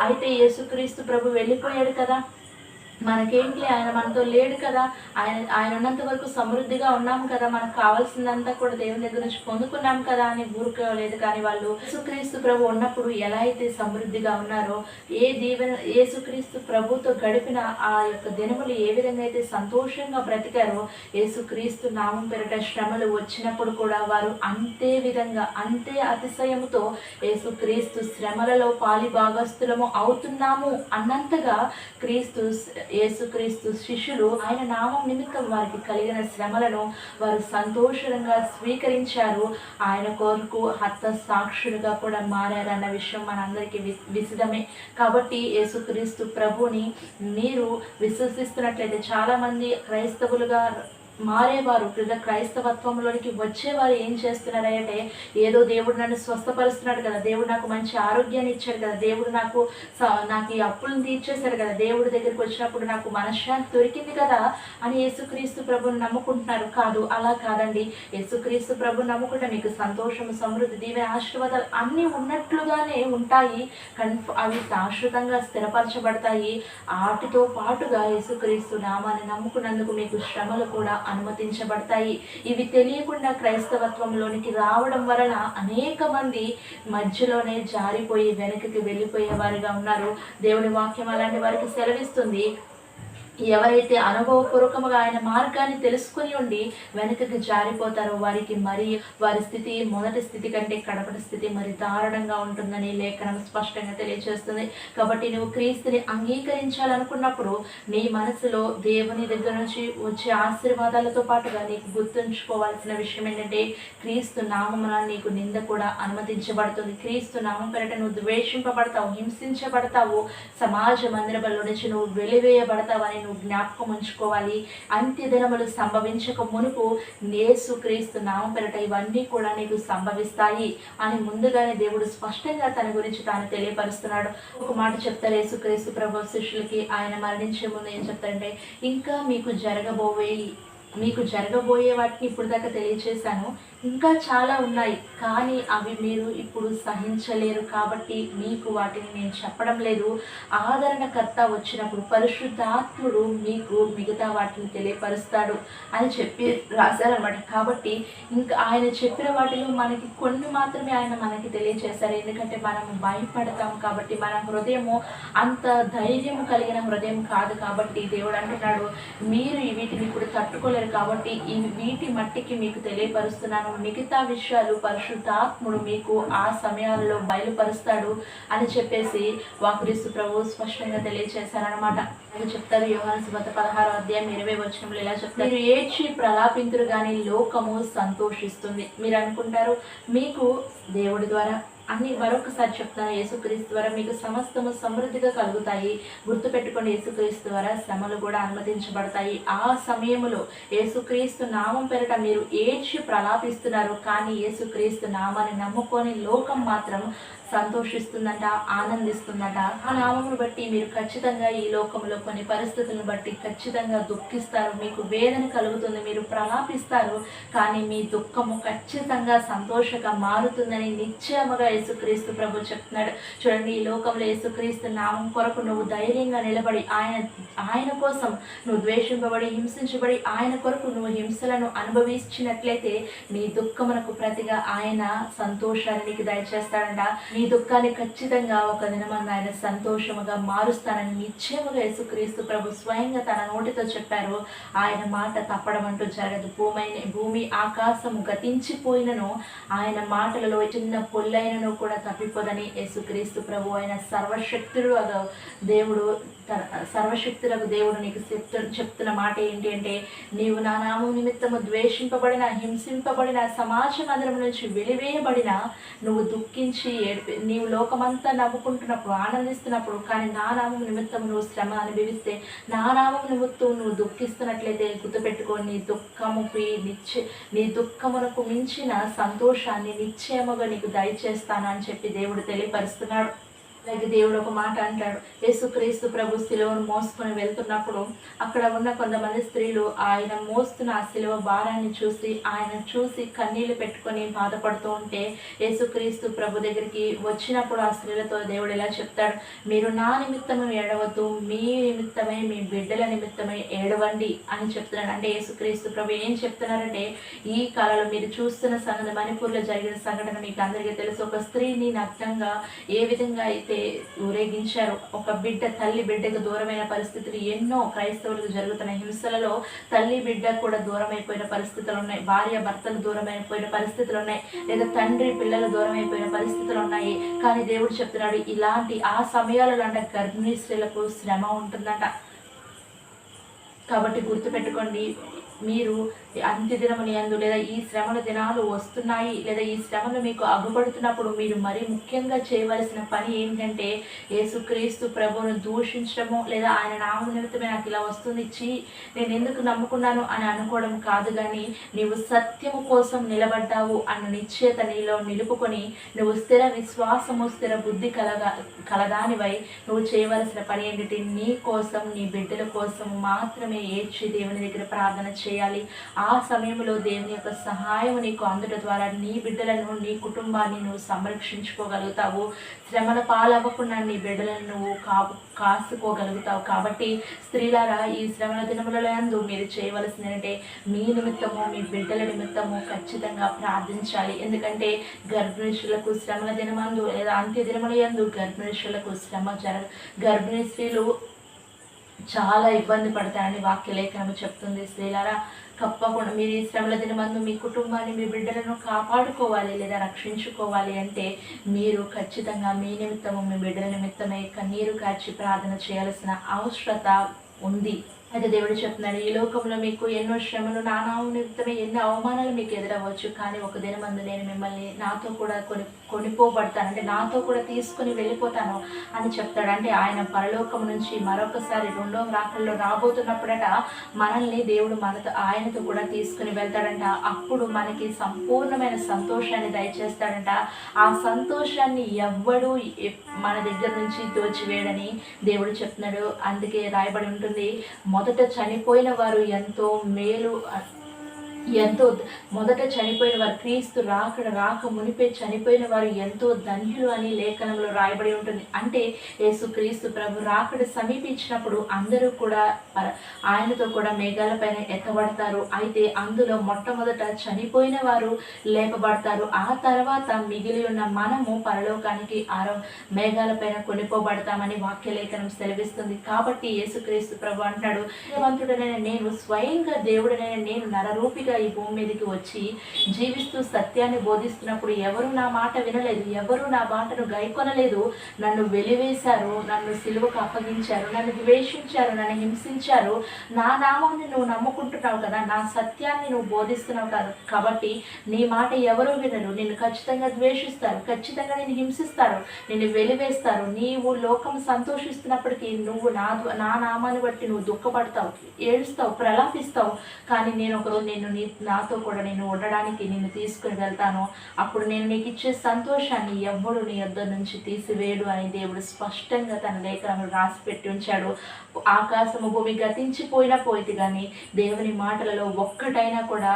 అయితే యేసుక్రీస్తు ప్రభు వెళ్ళిపోయాడు కదా, మనకేంటి, ఆయన మనతో లేడు కదా, ఆయన ఉన్నంత వరకు సమృద్ధిగా ఉన్నాము కదా, మనకు కావాల్సిందంతా కూడా దేవుని దగ్గర నుంచి పొందుకున్నాం కదా అని ఊరుకోలేదు. కానీ వాళ్ళు యేసుక్రీస్తు ప్రభు ఉన్నప్పుడు ఎలా అయితే సమృద్ధిగా ఉన్నారో, యేసుక్రీస్తు ప్రభుతో గడిపిన ఆ యొక్క దినములు ఏ విధంగా అయితే సంతోషంగా బ్రతికారో, యేసుక్రీస్తు నామం పేరిట శ్రమలు వచ్చినప్పుడు కూడా వారు అంతే విధంగా, అంతే అతిశయముతో యేసుక్రీస్తు శ్రమలలో పాలి భాగస్థులము అవుతున్నాము అన్నంతగా యేసుక్రీస్తు శిష్యులు ఆయన నామం నిమిత్తం వారికి కలిగిన శ్రమలను వారు సంతోషంగా స్వీకరించారు. ఆయన కొరకు హత సాక్షులుగా కూడా మారారన్న విషయం మనందరికీ విసిదమే. కాబట్టి యేసుక్రీస్తు ప్రభుని మీరు విశ్వసిస్తున్నట్లయితే, చాలామంది క్రైస్తవులుగా మారేవారు, క్రైస్తవత్వంలోనికి వచ్చేవారు ఏం చేస్తున్నారంటే, ఏదో దేవుడు నన్ను స్వస్థపరుస్తున్నాడు కదా, దేవుడు నాకు మంచి ఆరోగ్యాన్ని ఇచ్చాడు కదా, దేవుడు నాకు ఈ అప్పులను తీర్చేశాడు కదా, దేవుడి దగ్గరికి వచ్చినప్పుడు నాకు మనశ్శాంతి దొరికింది కదా అని యేసుక్రీస్తు ప్రభుని నమ్ముకుంటున్నారు. కాదు, అలా కాదండి. యేసుక్రీస్తు ప్రభుని నమ్ముకుంటే మీకు సంతోషము, సమృద్ధి, దీవెన, ఆశీర్వాదాలు అన్నీ ఉన్నట్లుగానే ఉంటాయి. అవి శాశ్వతంగా స్థిరపరచబడతాయి. వాటితో పాటుగా యేసుక్రీస్తు నామాన్ని నమ్ముకున్నందుకు మీకు శ్రమలు కూడా అనుమతించబడతాయి. ఇవి తెలియకుండా క్రైస్తవత్వంలోనికి రావడం వలన అనేక మంది మధ్యలోనే జారిపోయి వెనక్కి వెళ్ళిపోయే వారిగా ఉన్నారు. దేవుని వాక్యం అలాంటి వారికి సెలవిస్తుంది. ఎవరైతే అనుభవపూర్వకంగా ఆయన మార్గాన్ని తెలుసుకుని ఉండి వెనుకకి జారిపోతారో వారికి మరి వారి స్థితి మొదటి స్థితి కంటే కడపటి స్థితి మరి దారుణంగా ఉంటుందని లేఖనం స్పష్టంగా తెలియజేస్తుంది. కాబట్టి నువ్వు క్రీస్తుని అంగీకరించాలనుకున్నప్పుడు నీ మనసులో దేవుని దగ్గర నుంచి వచ్చే ఆశీర్వాదాలతో పాటుగా నీకు గుర్తుంచుకోవాల్సిన విషయం ఏంటంటే, క్రీస్తు నామమున నీకు నింద కూడా అనుమతించబడుతుంది. క్రీస్తు నామం పేరిట నువ్వు ద్వేషింపబడతావు, హింసించబడతావు, సమాజ మందిరంలో నుంచి నువ్వు వెలివేయబడతావు అని జ్ఞాపకం ఉంచుకోవాలి. అంత్య దినములు సంభవించక మునుపు యేసుక్రీస్తు నామం పేరిట ఇవన్నీ కూడా నీకు సంభవిస్తాయి అని ముందుగానే దేవుడు స్పష్టంగా తన గురించి తాను తెలియపరుస్తున్నాడు. ఒక మాట చెప్తారు యేసుక్రీస్తు ప్రభు శిష్యులకి. ఆయన మరణించే ముందు ఏం చెప్తారంటే, ఇంకా మీకు జరగబోయే వాటిని ఇప్పుడు దాకా తెలియచేశాను, ఇంకా చాలా ఉన్నాయి, కానీ అవి మీరు ఇప్పుడు సహించలేరు కాబట్టి మీకు వాటిని నేను చెప్పడం లేదు. ఆదరణకర్త వచ్చినప్పుడు పరిశుద్ధాత్ముడు మీకు మిగతా వాటిని తెలియపరుస్తాడు అని చెప్పి రాశారనమాట. కాబట్టి ఇంకా ఆయన చెప్పిన వాటిలో మనకి కొన్ని మాత్రమే ఆయన మనకి తెలియచేశారు. ఎందుకంటే మనం భయపడతాం కాబట్టి, మన హృదయము అంత ధైర్యము కలిగిన హృదయం కాదు. కాబట్టి దేవుడు అంటున్నాడు, మీరు వీటిని ఇప్పుడు తట్టుకోలేరు కాబట్టి వీటి మట్టికి మీకు తెలియపరుస్తున్నాను, మిగతా విషయాలు పరిశుద్ధాత్ముడు మీకు ఆ సమయాల్లో బయలుపరుస్తాడు అని చెప్పేసి క్రీస్తు ప్రభు స్పష్టంగా తెలియచేశారనమాట. చెప్తారు యోహాను సువార్త 16వ అధ్యాయం 20వ వచనంలో ఇలా చెప్తారు, మీరు ఏడ్చి ప్రలాపింతురు కానీ లోకము సంతోషిస్తుంది. మీరు అనుకుంటారు మీకు దేవుడి ద్వారా అన్ని, మరొకసారి చెప్తాను, యేసుక్రీస్తు ద్వారా మీకు సమస్తము సమృద్ధిగా కలుగుతాయి. గుర్తుపెట్టుకోండి, యేసుక్రీస్తు ద్వారా శ్రమలు కూడా అనుమతించబడతాయి. ఆ సమయంలో యేసుక్రీస్తు నామం పేరిట మీరు ఏడ్చి ప్రలాపిస్తున్నారు, కానీ యేసుక్రీస్తు నామాన్ని నమ్ముకొని లోకం మాత్రం సంతోషిస్తుందంట, ఆనందిస్తుందంట. ఆ నామమును బట్టి మీరు ఖచ్చితంగా ఈ లోకంలో కొన్ని పరిస్థితులను బట్టి ఖచ్చితంగా దుఃఖిస్తారు, మీకు వేదన కలుగుతుంది, మీరు ప్రలాపిస్తారు. కానీ మీ దుఃఖము ఖచ్చితంగా సంతోషంగా మారుతుందని నిశ్చయముగా యేసుక్రీస్తు ప్రభు చెప్తున్నాడు. చూడండి, ఈ లోకంలో యేసుక్రీస్తు నామం కొరకు నువ్వు ధైర్యంగా నిలబడి ఆయన కోసం నువ్వు ద్వేషింపబడి హింసించబడి ఆయన కొరకు నువ్వు హింసలను అనుభవించినట్లయితే నీ దుఃఖమునకు ప్రతిగా ఆయన సంతోషాన్ని నీకు దయచేస్తాడంట. నీ దుఃఖాన్ని ఖచ్చితంగా ఒక దినమన్న ఆయన సంతోషముగా మారుస్తానని నిశ్చయముగా యేసుక్రీస్తు ప్రభు స్వయంగా తన నోటితో చెప్పారు. ఆయన మాట తప్పడం అంటూ జరగదు. భూమి ఆకాశము గతించిపోయినను ఆయన మాటలలో చిన్న పొల్లైనను కూడా తప్పిపోదని యేసుక్రీస్తు ప్రభు ఆయన సర్వశక్తులకు దేవుడు నీకు చెప్తున్న మాట ఏంటి అంటే, నీవు నా నామం నిమిత్తము ద్వేషింపబడిన, హింసింపబడిన, సమాజ మందిరం నుంచి వెలివేయబడిన, నువ్వు దుఃఖించి నీవు లోకమంతా నవ్వుకుంటున్నప్పుడు ఆనందిస్తున్నప్పుడు, కానీ నా నామం నిమిత్తం నువ్వు శ్రమ అనుభవిస్తే, నా నామం నిమిత్తం నువ్వు దుఃఖిస్తున్నట్లయితే గుర్తుపెట్టుకో, నీ దుఃఖమునకు మించిన సంతోషాన్ని నిశ్చయముగా నీకు దయచేస్తానని చెప్పి దేవుడు తెలియపరుస్తున్నాడు. అలాగే దేవుడు ఒక మాట అంటాడు. యేసుక్రీస్తు ప్రభు శిలువను మోసుకొని వెళ్తున్నప్పుడు అక్కడ ఉన్న కొంతమంది స్త్రీలు ఆయన మోస్తున్న ఆ శిలువ భారాన్ని చూసి కన్నీళ్లు పెట్టుకొని బాధపడుతూ ఉంటే యేసుక్రీస్తు ప్రభు దగ్గరికి వచ్చినప్పుడు ఆ స్త్రీలతో దేవుడు ఇలా చెప్తాడు, మీరు నా నిమిత్తమే ఏడవద్దు, మీ నిమిత్తమే, మీ బిడ్డల నిమిత్తమే ఏడవండి అని చెప్తున్నాడు. అంటే యేసుక్రీస్తు ప్రభు ఏం చెప్తున్నారంటే, ఈ కాలంలో మీరు చూస్తున్న సంఘటన, మణిపూర్లో జరిగిన సంఘటన మీకు అందరికీ తెలుసు. ఒక స్త్రీని నగ్నంగా ఏ విధంగా అయితే ఊరేగించారు. ఒక తల్లి బిడ్డకు దూరమైన పరిస్థితులు ఎన్నో క్రైస్తవులకు జరుగుతున్న హింసలలో తల్లి బిడ్డ కూడా దూరమైపోయిన పరిస్థితులు ఉన్నాయి. భార్య భర్తలు దూరమైపోయిన పరిస్థితులు ఉన్నాయి, లేదా తండ్రి పిల్లలు దూరమైపోయిన పరిస్థితులు ఉన్నాయి. కానీ దేవుడు చెప్తున్నాడు, ఇలాంటి ఆ సమయాలలో అంట గర్భిణీ స్త్రీలకు శ్రమ ఉంటుందంట. కాబట్టి గుర్తుపెట్టుకోండి, మీరు అంత్యదినముని యందు లేదా ఈ శ్రమల దినాలు వస్తున్నాయి, లేదా ఈ శ్రమలు మీకు అగుపడుతున్నప్పుడు మీరు మరీ ముఖ్యంగా చేయవలసిన పని ఏంటంటే, యేసుక్రీస్తు ప్రభువును దూషించడము లేదా ఆయన నామం నిమిత్తమే నాకు ఇలా వస్తుంది, నేను ఎందుకు నమ్ముకున్నాను అని అనుకోవడం కాదు. కానీ నీవు సత్యము కోసం నిలబడ్డావు అన్న నిశ్చయత నీలో నిలుపుకొని నువ్వు స్థిర విశ్వాసము, స్థిర బుద్ధి కలదానివై నువ్వు చేయవలసిన పని ఏంటంటే, నీ కోసం, నీ బిడ్డల కోసం మాత్రమే ఏడ్చి దేవుని దగ్గర ప్రార్థన చేయాలి. ఆ సమయంలో దేవుని యొక్క సహాయం నీకు అందుట ద్వారా నీ బిడ్డలను, నీ కుటుంబాన్ని నువ్వు సంరక్షించుకోగలుగుతావు. శ్రమల పాలవ్వకుండా నీ బిడ్డలను నువ్వు కాసుకోగలుగుతావు. కాబట్టి స్త్రీలారా, ఈ శ్రమల దినములందు మీరు చేయవలసింది ఏంటంటే, మీ నిమిత్తము, మీ బిడ్డల నిమిత్తము ఖచ్చితంగా ప్రార్థించాలి. ఎందుకంటే గర్భిణీషులకు శ్రమల దినమందు లేదా అంత్య దినముల యందు గర్భిణీషులకు గర్భిణీ స్త్రీలు చాలా ఇబ్బంది పడతాయని వాక్యలేఖనము చెప్తుంది. స్త్రీలారా, తప్పకుండా మీరు ఈ శ్రమల దినమందు మీ కుటుంబాన్ని, మీ బిడ్డలను కాపాడుకోవాలి లేదా రక్షించుకోవాలి అంటే మీరు ఖచ్చితంగా మీ నిమిత్తము, మీ బిడ్డల నిమిత్తమే కన్నీరు కార్చి ప్రార్థన చేయాల్సిన అవసరత ఉంది. అయితే దేవుడు చెప్తున్నాడు, ఈ లోకంలో మీకు ఎన్నో శ్రమలు, నా నామం నిమిత్తమే ఎన్నో అవమానాలు మీకు ఎదురవ్వచ్చు, కానీ ఒక దినమందు నేను మిమ్మల్ని నాతో కూడా కొనిపోబడతాను, అంటే నాతో కూడా తీసుకుని వెళ్ళిపోతాను అని చెప్తాడు. అంటే ఆయన పరలోకం నుంచి మరొకసారి రెండో రాకల్లో రాబోతున్నప్పుడట మనల్ని దేవుడు ఆయనతో కూడా తీసుకుని వెళ్తాడంట. అప్పుడు మనకి సంపూర్ణమైన సంతోషాన్ని దయచేస్తాడంట. ఆ సంతోషాన్ని ఎవ్వడు మన దగ్గర నుంచి దోచివేయడని దేవుడు చెప్తున్నాడు. అందుకే రాయబడి ఉంటుంది, మొదట చనిపోయిన వారు మొదట చనిపోయిన వారు, క్రీస్తు రాక మునిపే చనిపోయిన వారు ఎంతో ధన్యులు అని లేఖనంలో రాయబడి ఉంటుంది. అంటే యేసుక్రీస్తు ప్రభు రాకడ సమీపించినప్పుడు అందరూ కూడా ఆయనతో కూడా మేఘాలపైన ఎత్తబడతారు. అయితే అందులో మొట్టమొదట చనిపోయిన వారు లేపబడతారు. ఆ తర్వాత మిగిలి ఉన్న మనము పరలోకానికి మేఘాలపైన కొనిపోబడతామని వాక్యలేఖనం సెలవిస్తుంది. కాబట్టి యేసుక్రీస్తు ప్రభు అంటున్నాడు, దేవంతుడనైన నేను, స్వయంగా దేవుడనైన నేను నరరూపిగా ఈ భూమి మీదకి వచ్చి జీవిస్తూ సత్యాన్ని బోధిస్తున్నప్పుడు ఎవరు నా మాట వినలేదు, ఎవరు నా మాటను గైకొనలేదు. నన్ను వెలివేశారు, నన్ను సిలువకు అప్పగించారు, నన్ను ద్వేషించారు, నన్ను హింసించారు. నా నామాన్ని నువ్వు నమ్ముకుంటున్నావు కదా, నా సత్యాన్ని నువ్వు బోధిస్తున్నావు కదా, కాబట్టి నీ మాట ఎవరు వినరు, నిన్ను ఖచ్చితంగా ద్వేషిస్తారు, ఖచ్చితంగా నేను హింసిస్తారు, నిన్ను వెలివేస్తారు. నీవు లోకం సంతోషిస్తున్నప్పటికీ నువ్వు నా నామాన్ని బట్టి నువ్వు దుఃఖపడతావు, ఏడుస్తావు, ప్రలాపిస్తావు. కానీ నేను ఒకరోజు నిన్ను నాతో కూడా నేను ఉండడానికి నిన్ను తీసుకుని వెళ్తాను. అప్పుడు నేను నీకు ఇచ్చే సంతోషాన్ని ఎవ్వడు నీ యొద్ద నుంచి తీసివేయడు అని దేవుడు స్పష్టంగా తన లేఖనంలో రాసి పెట్టి ఉంచాడు. ఆకాశము భూమి గతించిపోయినా పోయితే కానీ దేవుని మాటలలో ఒక్కటైనా కూడా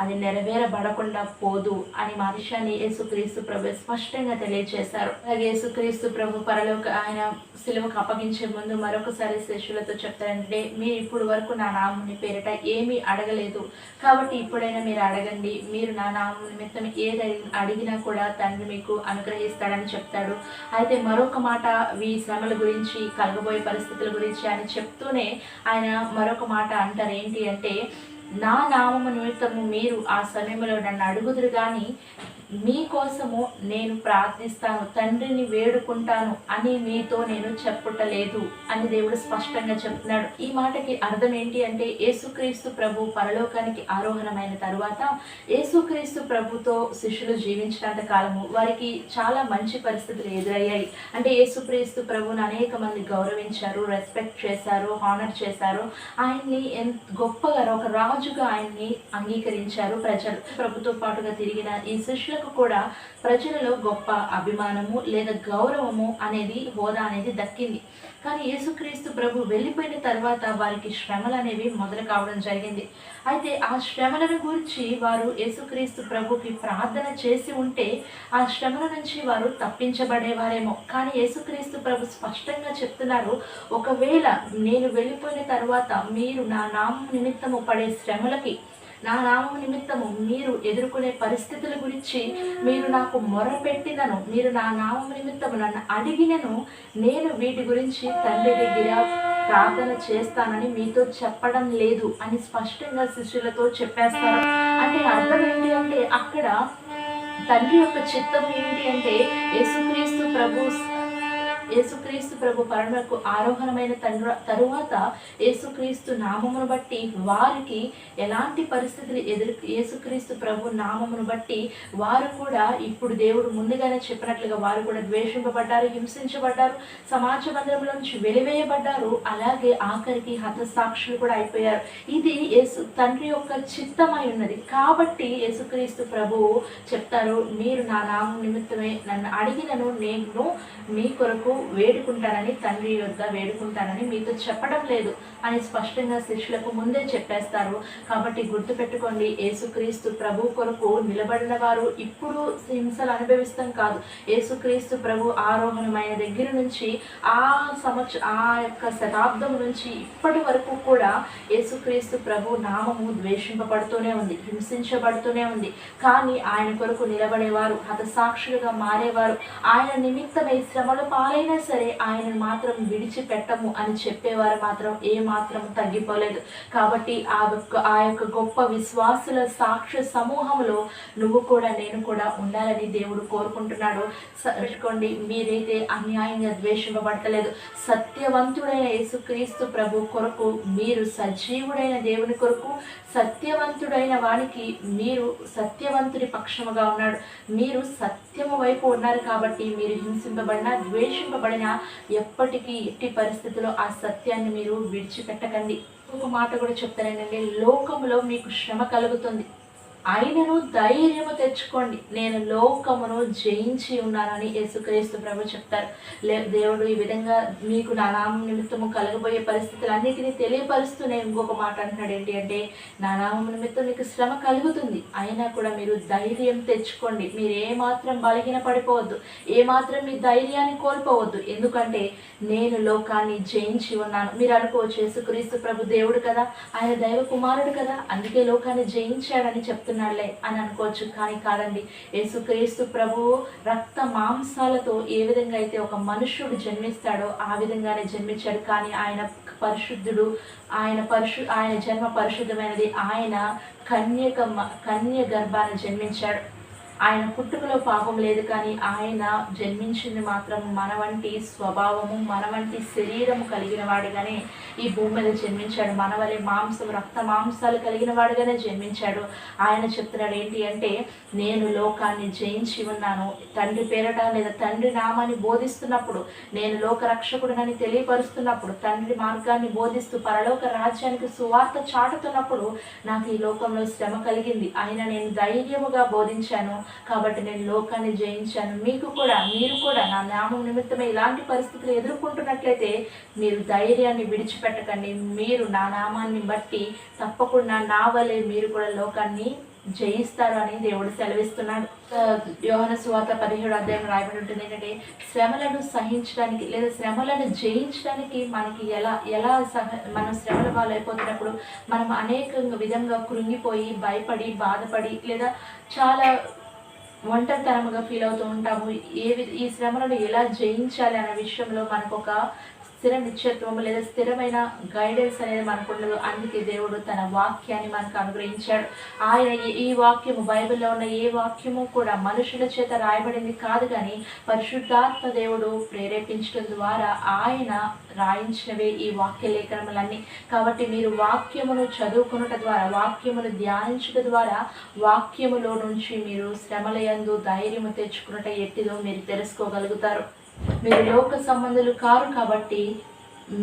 అది నెరవేరబడకుండా పోదు అని మా విషయాన్ని యేసుక్రీస్తు ప్రభు స్పష్టంగా తెలియజేశారు. అలాగే యేసుక్రీస్తు ప్రభు పరలోక ఆయన సిలువకు అప్పగించే ముందు మరొకసారి శిష్యులతో చెప్తారంటే, మీరు ఇప్పుడు వరకు నా నామముని పేరిట ఏమీ అడగలేదు, కాబట్టి ఇప్పుడైనా మీరు అడగండి. మీరు నా నామం నిమిత్తం ఏది అడిగినా కూడా తండ్రి మీకు అనుగ్రహిస్తాడని చెప్తాడు. అయితే మరొక మాట ఈ శ్రమల గురించి, కలగబోయే పరిస్థితుల గురించి ఆయన చెప్తూనే ఆయన మరొక మాట అంటారు. ఏంటి అంటే, నా నామము నిమిత్తము మీరు ఆ సమయంలో నన్ను అడుగుదురు కానీ మీకోసము నేను ప్రార్థిస్తాను, తండ్రిని వేడుకుంటాను అని మీతో నేను చెప్పుటలేదు అని దేవుడు స్పష్టంగా చెప్తున్నాడు. ఈ మాటకి అర్థం ఏంటి అంటే, యేసుక్రీస్తు ప్రభు పరలోకానికి ఆరోహణమైన తరువాత యేసుక్రీస్తు ప్రభుతో శిష్యులు జీవించినంత కాలము వారికి చాలా మంచి పరిస్థితులు ఎదురయ్యాయి. అంటే యేసుక్రీస్తు ప్రభుని అనేక మంది గౌరవించారు, రెస్పెక్ట్ చేశారు, హానర్ చేశారు. ఆయన్ని గొప్పగా ఒక రాజుగా ఆయన్ని అంగీకరించారు ప్రజలు. ప్రభుతో పాటుగా తిరిగిన ఈ శిష్యులకు కూడా ప్రజలలో గొప్ప అభిమానము లేదా గౌరవము అనేది, హోదా అనేది దక్కింది. కానీ యేసుక్రీస్తు ప్రభు వెళ్ళిపోయిన తర్వాత వారికి శ్రమలు అనేవి మొదలు కావడం జరిగింది. అయితే ఆ శ్రమలను గురించి వారు యేసుక్రీస్తు ప్రభుకి ప్రార్థన చేసి ఉంటే ఆ శ్రమల నుంచి వారు తప్పించబడేవారేమో. కానీ యేసుక్రీస్తు ప్రభు స్పష్టంగా చెప్తున్నారు, ఒకవేళ నేను వెళ్ళిపోయిన తర్వాత మీరు నా నామం నిమిత్తము పడే శ్రమలకి, నా నామం నిమిత్తము మీరు ఎదుర్కొనే పరిస్థితుల గురించి మీరు నాకు మొరపెట్టినను, మీరు నా నామం నిమిత్తము నన్ను అడిగినను, నేను వీటి గురించి తండ్రి దగ్గర ప్రార్థన చేస్తానని మీతో చెప్పడం లేదు అని స్పష్టంగా శిష్యులతో చెప్పేస్తారు. అంటే అర్థం ఏంటి అంటే, అక్కడ తండ్రి యొక్క చిత్తం ఏంటి అంటే, యేసుక్రీస్తు ప్రభు పరలోకకు ఆరోహణమైన తరువాత యేసుక్రీస్తు నామమును బట్టి వారికి ఎలాంటి పరిస్థితులు యేసుక్రీస్తు ప్రభు నామమును బట్టి వారు కూడా ఇప్పుడు దేవుడు ముందుగానే చెప్పినట్లుగా వారు కూడా ద్వేషింపబడ్డారు, హింసించబడ్డారు, సమాజ మందిరంలో నుంచి వెలివేయబడ్డారు. అలాగే ఆఖరికి హతసాక్షులు కూడా అయిపోయారు. ఇది తండ్రి యొక్క చిత్తమై ఉన్నది. కాబట్టి యేసుక్రీస్తు ప్రభువు చెప్తారు, మీరు నా నామం నిమిత్తమే నన్ను అడిగినను నేను మీ కొరకు వేడుకుంటానని, తండ్రి యొద్ద వేడుకుంటానని మీతో చెప్పడం లేదు అని స్పష్టంగా శిష్యులకు ముందే చెప్పేస్తారు. కాబట్టి గుర్తుపెట్టుకోండి, యేసుక్రీస్తు ప్రభు కొరకు నిలబడిన వారు ఇప్పుడు హింసలు అనుభవిస్తాం కాదు. యేసుక్రీస్తు ప్రభు ఆరోహణమైన దగ్గర నుంచి ఆ యొక్క శతాబ్దం నుంచి ఇప్పటి వరకు కూడా యేసుక్రీస్తు ప్రభు నామము ద్వేషింపబడుతూనే ఉంది, హింసించబడుతూనే ఉంది. కానీ ఆయన కొరకు నిలబడేవారు, హతసాక్షులుగా మారేవారు, ఆయన నిమిత్తమై శ్రమల పాలైనా సరే ఆయన మాత్రం విడిచిపెట్టము అని చెప్పేవారు మాత్రం ఏ మాత్రం తగ్గిపోలేదు. కాబట్టి ఆ యొక్క గొప్ప విశ్వాసుల సాక్ష్య సమూహంలో నువ్వు కూడా నేను కూడా ఉండాలని దేవుడు కోరుకుంటున్నాడు. పెట్టుకోండి, మీరైతే అన్యాయంగా ద్వేషింపబడతలేదు. సత్యవంతుడైన యేసుక్రీస్తు ప్రభు కొరకు, మీరు సజీవుడైన దేవుని కొరకు, సత్యవంతుడైన వానికి మీరు సత్యవంతుడి పక్షముగా ఉన్నాడు. మీరు సత్యము వైపు ఉన్నారు కాబట్టి మీరు హింసింపబడినా, ద్వేషింపబడినా ఎప్పటికీ ఎట్టి పరిస్థితుల్లో ఆ సత్యాన్ని మీరు విడిచిపెట్టకండి. ఒక మాట కూడా చెప్తానండి, లోకములో మీకు శ్రమ కలుగుతుంది, ఆయనను ధైర్యము తెచ్చుకోండి, నేను లోకమును జయించి ఉన్నానని యేసుక్రీస్తు ప్రభు చెప్తారు. దేవుడు ఈ విధంగా మీకు నా నామం నిమిత్తము కలగబోయే పరిస్థితులన్నిటినీ తెలియపరుస్తూనే ఇంకొక మాట అంటున్నాడు. ఏంటి అంటే, నా నామం నిమిత్తం మీకు శ్రమ కలుగుతుంది, అయినా కూడా మీరు ధైర్యం తెచ్చుకోండి. మీరు ఏమాత్రం బలహీన పడిపోవద్దు, ఏమాత్రం మీ ధైర్యాన్ని కోల్పోవద్దు. ఎందుకంటే నేను లోకాన్ని జయించి ఉన్నాను. మీరు అనుకోవచ్చు, యేసుక్రీస్తు ప్రభు దేవుడు కదా, ఆయన దైవ కుమారుడు కదా, అందుకే లోకాన్ని జయించాడని చెప్తున్నారు అని అనుకోవచ్చు. కానీ కాదండి, యేసుక్రీస్తు ప్రభువు రక్త మాంసాలతో ఏ విధంగా అయితే ఒక మనుష్యుడు జన్మిస్తాడో ఆ విధంగానే జన్మించాడు. కానీ ఆయన పరిశుద్ధుడు, ఆయన జన్మ పరిశుద్ధమైనది. ఆయన కన్య గర్భాన్ని జన్మించాడు. ఆయన పుట్టుకలో పాపం లేదు, కానీ ఆయన జన్మించింది మాత్రం మన వంటి స్వభావము, మన వంటి శరీరము కలిగిన వాడిగానే ఈ భూమి మీద జన్మించాడు. మన వలె మాంసం, రక్త మాంసాలు కలిగిన వాడిగానే జన్మించాడు. ఆయన చెప్తున్నాడు ఏంటి అంటే, నేను లోకాన్ని జయించి ఉన్నాను. తండ్రి పేరట లేదా తండ్రి నామాన్ని బోధిస్తున్నప్పుడు, నేను లోక రక్షకుడినని తెలియపరుస్తున్నప్పుడు, తండ్రి మార్గాన్ని బోధిస్తూ పరలోక రాజ్యానికి సువార్త చాటుతున్నప్పుడు నాకు ఈ లోకంలో శ్రమ కలిగింది. అయినా నేను ధైర్యముగా బోధించాను కాబట్టి నేను లోకాన్ని జయించాను. మీరు కూడా నా నామం నిమిత్తమే ఇలాంటి పరిస్థితులు ఎదుర్కొంటున్నట్లయితే మీరు ధైర్యాన్ని విడిచిపెట్టకండి. మీరు నా నామాన్ని బట్టి తప్పకుండా నా వలె మీరు కూడా లోకాన్ని జయిస్తారు అని దేవుడు సెలవిస్తున్నాడు. యోహాను సువార్త 17వ అధ్యాయం రాయబడి ఉంటుంది ఏంటంటే, శ్రమలను సహించడానికి లేదా శ్రమలను జయించడానికి మనకి మనం శ్రమల పాలైపోతున్నప్పుడు మనం అనేక విధంగా కృంగిపోయి భయపడి బాధపడి లేదా చాలా ఒంటరితనముగా ఫీల్ అవుతూ ఉంటాము. ఈ శ్రమలను ఎలా జయించాలి అనే విషయంలో మనకు ఒక స్థిర నిశ్చత్వము లేదా స్థిరమైన గైడెన్స్ అనేది మనకు ఉండదు. అందుకే దేవుడు తన వాక్యాన్ని మనకు అనుగ్రహించాడు. ఆయన ఈ వాక్యము, బైబిల్లో ఉన్న ఏ వాక్యము కూడా మనుషుల చేత రాయబడింది కాదు, కానీ పరిశుద్ధాత్మ దేవుడు ప్రేరేపించడం ద్వారా ఆయన రాయించినవే ఈ వాక్య లేఖనములన్నీ. కాబట్టి మీరు వాక్యమును చదువుకునుట ద్వారా, వాక్యమును ధ్యానించుట ద్వారా, వాక్యములో నుంచి మీరు శ్రమలయందు ధైర్యము తెచ్చుకున్నట ఎట్టిదో మీరు తెలుసుకోగలుగుతారు. మీరు లోక సంబంధులు కారు కాబట్టి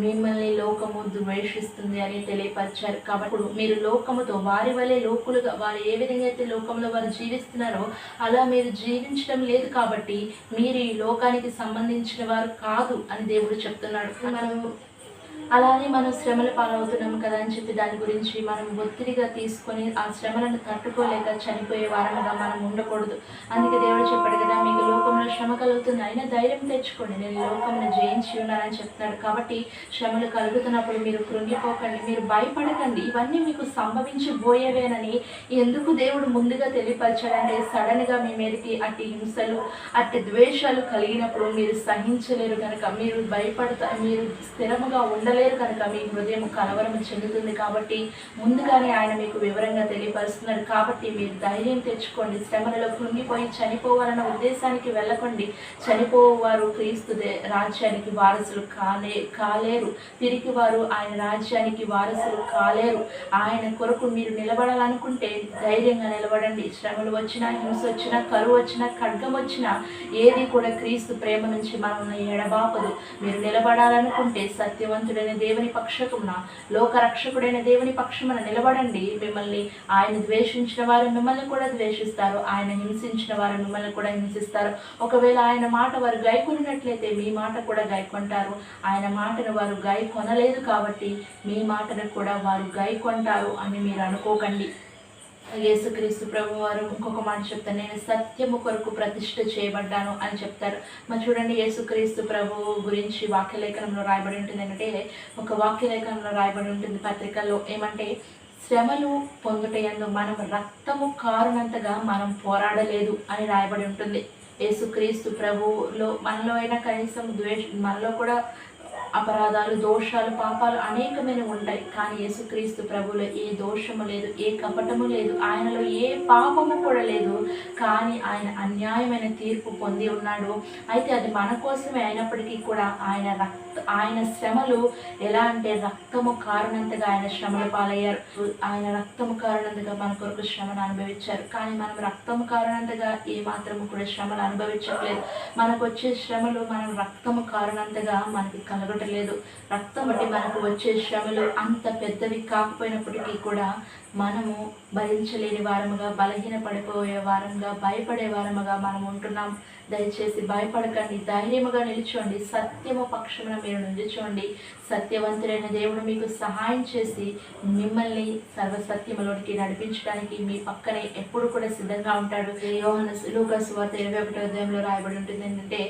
మిమ్మల్ని లోకము ద్వేషిస్తుంది అని తెలియపరిచారు. కాబట్టి మీరు లోకముతో వారి వలె లోకులుగా, వారు ఏ విధంగా అయితే లోకంలో వారు జీవిస్తున్నారో అలా మీరు జీవించడం లేదు. కాబట్టి మీరు ఈ లోకానికి సంబంధించిన వారు కాదు అని దేవుడు చెప్తున్నాడు. అలానే మనం శ్రమల పాలవుతున్నాం కదా అని చెప్పి దాని గురించి మనం ఒత్తిడిగా తీసుకొని ఆ శ్రమలను తట్టుకోలేక చనిపోయే వారముగా మనం ఉండకూడదు. అందుకే దేవుడు చెప్పాడు కదా, మీకు లోకంలో శ్రమ కలుగుతుంది, అయినా ధైర్యం తెచ్చుకోండి, నేను లోకమును జయించి ఉన్నానని చెప్తున్నాడు. కాబట్టి శ్రమలు కలుగుతున్నప్పుడు మీరు కృంగిపోకండి, మీరు భయపడకండి. ఇవన్నీ మీకు సంభవించబోయేవేనని ఎందుకు దేవుడు ముందుగా తెలియపరచాడంటే, సడన్గా మీ మీదకి అట్టి హింసలు, అట్టి ద్వేషాలు కలిగినప్పుడు మీరు సహించలేరు కనుక, మీరు మీరు స్థిరముగా ఉండలేరు కనుక మీ హృదయం కలవరం చెందుతుంది. కాబట్టి ముందుగానే ఆయన మీకు వివరంగా తెలియపరుస్తున్నాడు. కాబట్టి మీరు ధైర్యం తెచ్చుకోండి. శ్రమలలో కృంగిపోయి చనిపోవాలన్న ఉద్దేశానికి వెళ్ళకండి. చనిపోవారు క్రీస్తు రాజ్యానికి వారసులు కాలేరు. తిరిగి వారు ఆయన రాజ్యానికి వారసులు కాలేరు. ఆయన కొరకు మీరు నిలబడాలనుకుంటే ధైర్యంగా నిలబడండి. శ్రమలు వచ్చినా, హింస వచ్చినా, కరువు వచ్చినా, ఖడ్గం వచ్చినా ఏది కూడా క్రీస్తు ప్రేమ నుంచి మనల్ని ఎడబాపదు. మీరు నిలబడాలనుకుంటే సత్యవంతుడైన దేవుని పక్షమున, లోక రక్షకుడైన దేవుని పక్షమున నిలబడండి. మిమ్మల్ని ఆయన ద్వేషించిన వారు మిమ్మల్ని కూడా ద్వేషిస్తారు, ఆయన హింసించిన వారు మిమ్మల్ని కూడా హింసిస్తారు. ఒకవేళ ఆయన మాట వారు గాయకొనినట్లయితే మీ మాట కూడా గాయకొంటారు. ఆయన మాటను వారు గాయకొనలేదు కాబట్టి మీ మాటను కూడా వారు గాయకొంటారు అని మీరు అనుకోకండి. యేసుక్రీస్తు ప్రభు వారు ఇంకొక మాట చెప్తారు, నేను సత్యము కొరకు ప్రతిష్ఠ చేయబడ్డాను అని చెప్తారు. మరి చూడండి, యేసుక్రీస్తు ప్రభు గురించి వాక్యలేఖనంలో రాయబడి ఉంటుంది. ఏంటంటే ఒక వాక్యలేఖనంలో రాయబడి ఉంటుంది పత్రికల్లో, ఏమంటే శ్రమలు పొందుటయందు మనం రక్తము కారునంతగా మనం పోరాడలేదు అని రాయబడి ఉంటుంది. యేసుక్రీస్తు ప్రభువులో మనలో అయినా కనీసం మనలో కూడా అపరాధాలు, దోషాలు, పాపాలు అనేకమైన ఉంటాయి. కానీ యేసుక్రీస్తు ప్రభువులో ఏ దోషము లేదు, ఏ కపటము లేదు, ఆయనలో ఏ పాపము కూడా లేదు. కానీ ఆయన అన్యాయమైన తీర్పు పొంది ఉన్నాడు. అయితే అది మన కోసమే అయినప్పటికీ కూడా ఆయన శ్రమలు ఎలా అంటే రక్తము కారణంతగా ఆయన శ్రమల పాలయ్యారు. ఆయన రక్తము కారణంతగా మన కొరకు శ్రమను అనుభవించారు. కానీ మనం రక్తము కారణంతగా ఏ మాత్రము కూడా శ్రమలు అనుభవించట్లేదు. మనకు వచ్చే శ్రమలు మనం రక్తము కారణంతగా మనకి కలగటలేదు. రక్తం బట్టి మనకు వచ్చే శ్రమలు అంత పెద్దవి కాకపోయినప్పటికీ కూడా మనము భరించలేని వారముగా, బలహీన పడిపోయే వారంగా, భయపడే వారముగా మనం ఉంటున్నాం. దయచేసి భయపడకండి, ధైర్యముగా నిలిచోండి, సత్యము పక్షమున మీరు నిలిచోండి. సత్యవంతుడైన దేవుడు మీకు సహాయం చేసి మిమ్మల్ని సర్వసత్యములోనికి నడిపించడానికి మీ పక్కనే ఎప్పుడు కూడా సిద్ధంగా ఉంటాడు. లూకా సువార్త 21వ అధ్యాయంలో రాయబడి ఉంటుంది ఏంటంటే,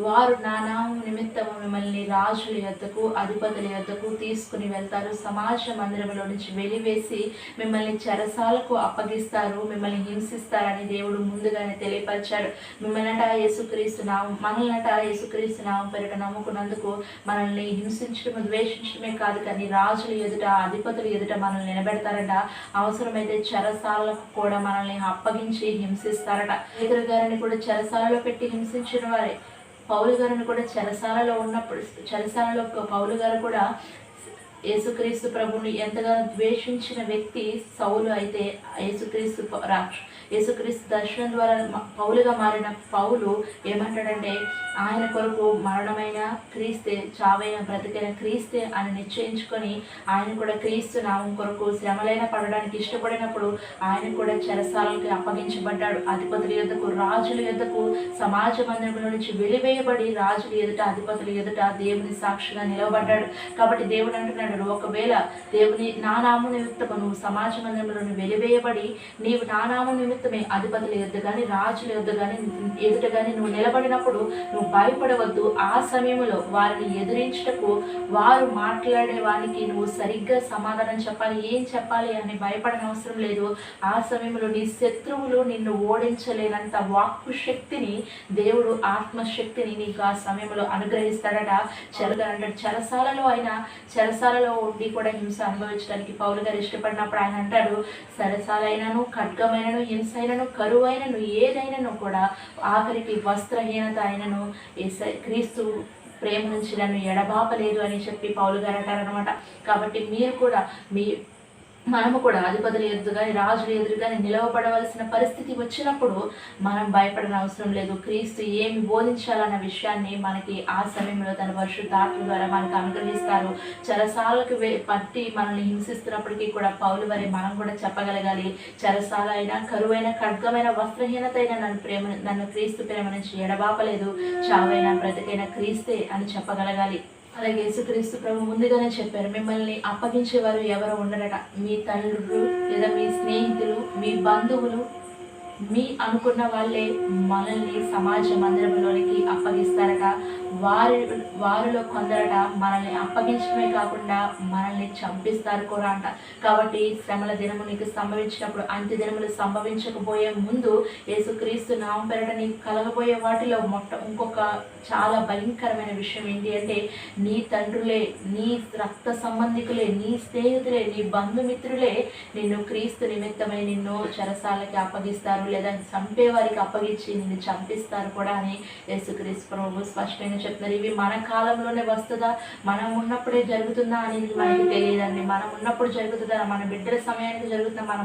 వారు నా నామము నిమిత్తము మిమ్మల్ని రాజుల యొద్దకు, అధిపతుల యొద్దకు తీసుకుని వెళ్తారు, సమాజ మందిరంలో నుంచి వెలివేసి మిమ్మల్ని చెరసాలకు అప్పగిస్తారు, మిమ్మల్ని హింసిస్తారని దేవుడు ముందుగానే తెలియపరిచాడు. మనల్నట యేసుక్రీస్తు నామం పేరిట నమ్ముకున్నందుకు మనల్ని హింసించడము ద్వేషించడమే కాదు కానీ రాజుల ఎదుట అధిపతుల ఎదుట మనల్ని నిలబెడతారట. అవసరమైతే చెరసాలకు కూడా మనల్ని అప్పగించి హింసిస్తారట. పేతురు గారిని కూడా చెరసాలలో పెట్టి హింసించిన వారే. పౌలు గారిని కూడా చెరసాలలో పౌలు గారు కూడా యేసుక్రీస్తు ప్రభుని ఎంతగానో ద్వేషించిన వ్యక్తి సౌలు. అయితే యేసుక్రీస్తు దర్శనం ద్వారా పౌలుగా మారిన పౌలు ఏమంటాడంటే, ఆయన కొరకు మరణమైన క్రీస్తే, చావైన బ్రతికైన క్రీస్తే అని నిశ్చయించుకొని ఆయన కూడా క్రీస్తు నామం కొరకు శ్రమలైన పడడానికి ఇష్టపడినప్పుడు ఆయన కూడా చెరసాలకి అప్పగించబడ్డాడు. అధిపతుల యొద్దకు, రాజుల యొద్దకు, సమాజ మందిరంలో నుంచి వెలివేయబడి రాజుల ఎదుట, అధిపతుల ఎదుట దేవుని సాక్షిగా నిలవబడ్డాడు. కాబట్టి దేవుడు అంటున్నాడు, ఒకవేళ దేవుని నా నామం నిమిత్తము నువ్వు సమాజ మందిరంలో వెలివేయబడి నీవు నా నామం నిమిత్తమే అధిపతుల ఎదుట కానీ రాజుల ఎదుట కానీ నువ్వు నిలబడినప్పుడు నువ్వు భయపడవద్దు. ఆ సమయంలో వారిని ఎదిరించుటకు, వారు మాట్లాడే వారికి నువ్వు సరిగ్గా సమాధానం చెప్పాలి. ఏం చెప్పాలి అని భయపడని అవసరం లేదు. ఆ సమయంలో నీ శత్రువులు నిన్ను ఓడించలేనంత వాక్కు శక్తిని, దేవుడు ఆత్మశక్తిని నీకు ఆ సమయంలో అనుగ్రహిస్తాడట. చెరసాలలో ఉండి కూడా హింస అనుభవించడానికి పౌలు గారు ఇష్టపడినప్పుడు ఆయన అంటాడు, సరసాలైనను, ఖడ్గమైనను, హింస అయినను, కరువు అయినను, ఏదైనాను కూడా ఆఖరికి వస్త్రహీనత అయినను క్రీస్తు ప్రేమ నుంచి నన్ను ఎడబాపలేదు అని చెప్పి పౌలు గారు అంటారనమాట. కాబట్టి మీరు కూడా మనము కూడా అధిపతుల ఎదురు కానీ రాజుల ఎదురు కానీ నిలవబడవలసిన పరిస్థితి వచ్చినప్పుడు మనం భయపడిన అవసరం లేదు. క్రీస్తు ఏమి బోధించాలన్న విషయాన్ని మనకి ఆ సమయంలో తన పరిశుద్ధాత్మ ద్వారా మనకు అనుగ్రహిస్తారు. చెరసాలకు పట్టి మనల్ని హింసిస్తున్నప్పటికీ కూడా పౌలు వారి మనం కూడా చెప్పగలగాలి, చెరసాల అయినా, కరువైన, ఖడ్గమైన, వస్త్రహీనత అయినా నన్ను క్రీస్తు ప్రేమ నుంచి ఎడబాపలేదు, చావైనా బ్రతికైన క్రీస్తే అని చెప్పగలగాలి. అలాగే యేసుక్రీస్తు ప్రభు ముందుగానే చెప్పారు, మిమ్మల్ని అప్పగించేవారు ఎవరు ఉండరట. మీ తల్లులు లేదా మీ స్నేహితులు, మీ బంధువులు, మీ అనుకున్న వాళ్ళే మనల్ని సమాజ మందిరంలోనికి అప్పగిస్తారట. వారిలో కొందరట మనల్ని అప్పగించడమే కాకుండా మనల్ని చంపిస్తారు కూడా అంట. కాబట్టి శ్రమల దినము నీకు సంభవించినప్పుడు, అంత్య దినములు సంభవించకపోయే ముందు యేసుక్రీస్తు నామం పేరట నీకు కలగబోయే వాటిలో ఇంకొక చాలా భయంకరమైన విషయం ఏంటి అంటే, నీ తండ్రులే, నీ రక్త సంబంధికులే, నీ స్నేహితులే, నీ బంధుమిత్రులే నిన్ను క్రీస్తు నిమిత్తమై నిన్ను చెరసాలకి అప్పగిస్తారు లేదా చంపేవారికి అప్పగించి నిన్ను చంపిస్తారు కూడా అని యేసుక్రీస్తు ప్రభు స్పష్టంగా చెప్తున్నారు. ఇవి మన కాలంలోనే వస్తుందా, మనం ఉన్నప్పుడే జరుగుతుందా అనేది మనకి తెలియదండి. మనం ఉన్నప్పుడు జరుగుతుందా, మన బిడ్డల సమయానికి జరుగుతుందా, మన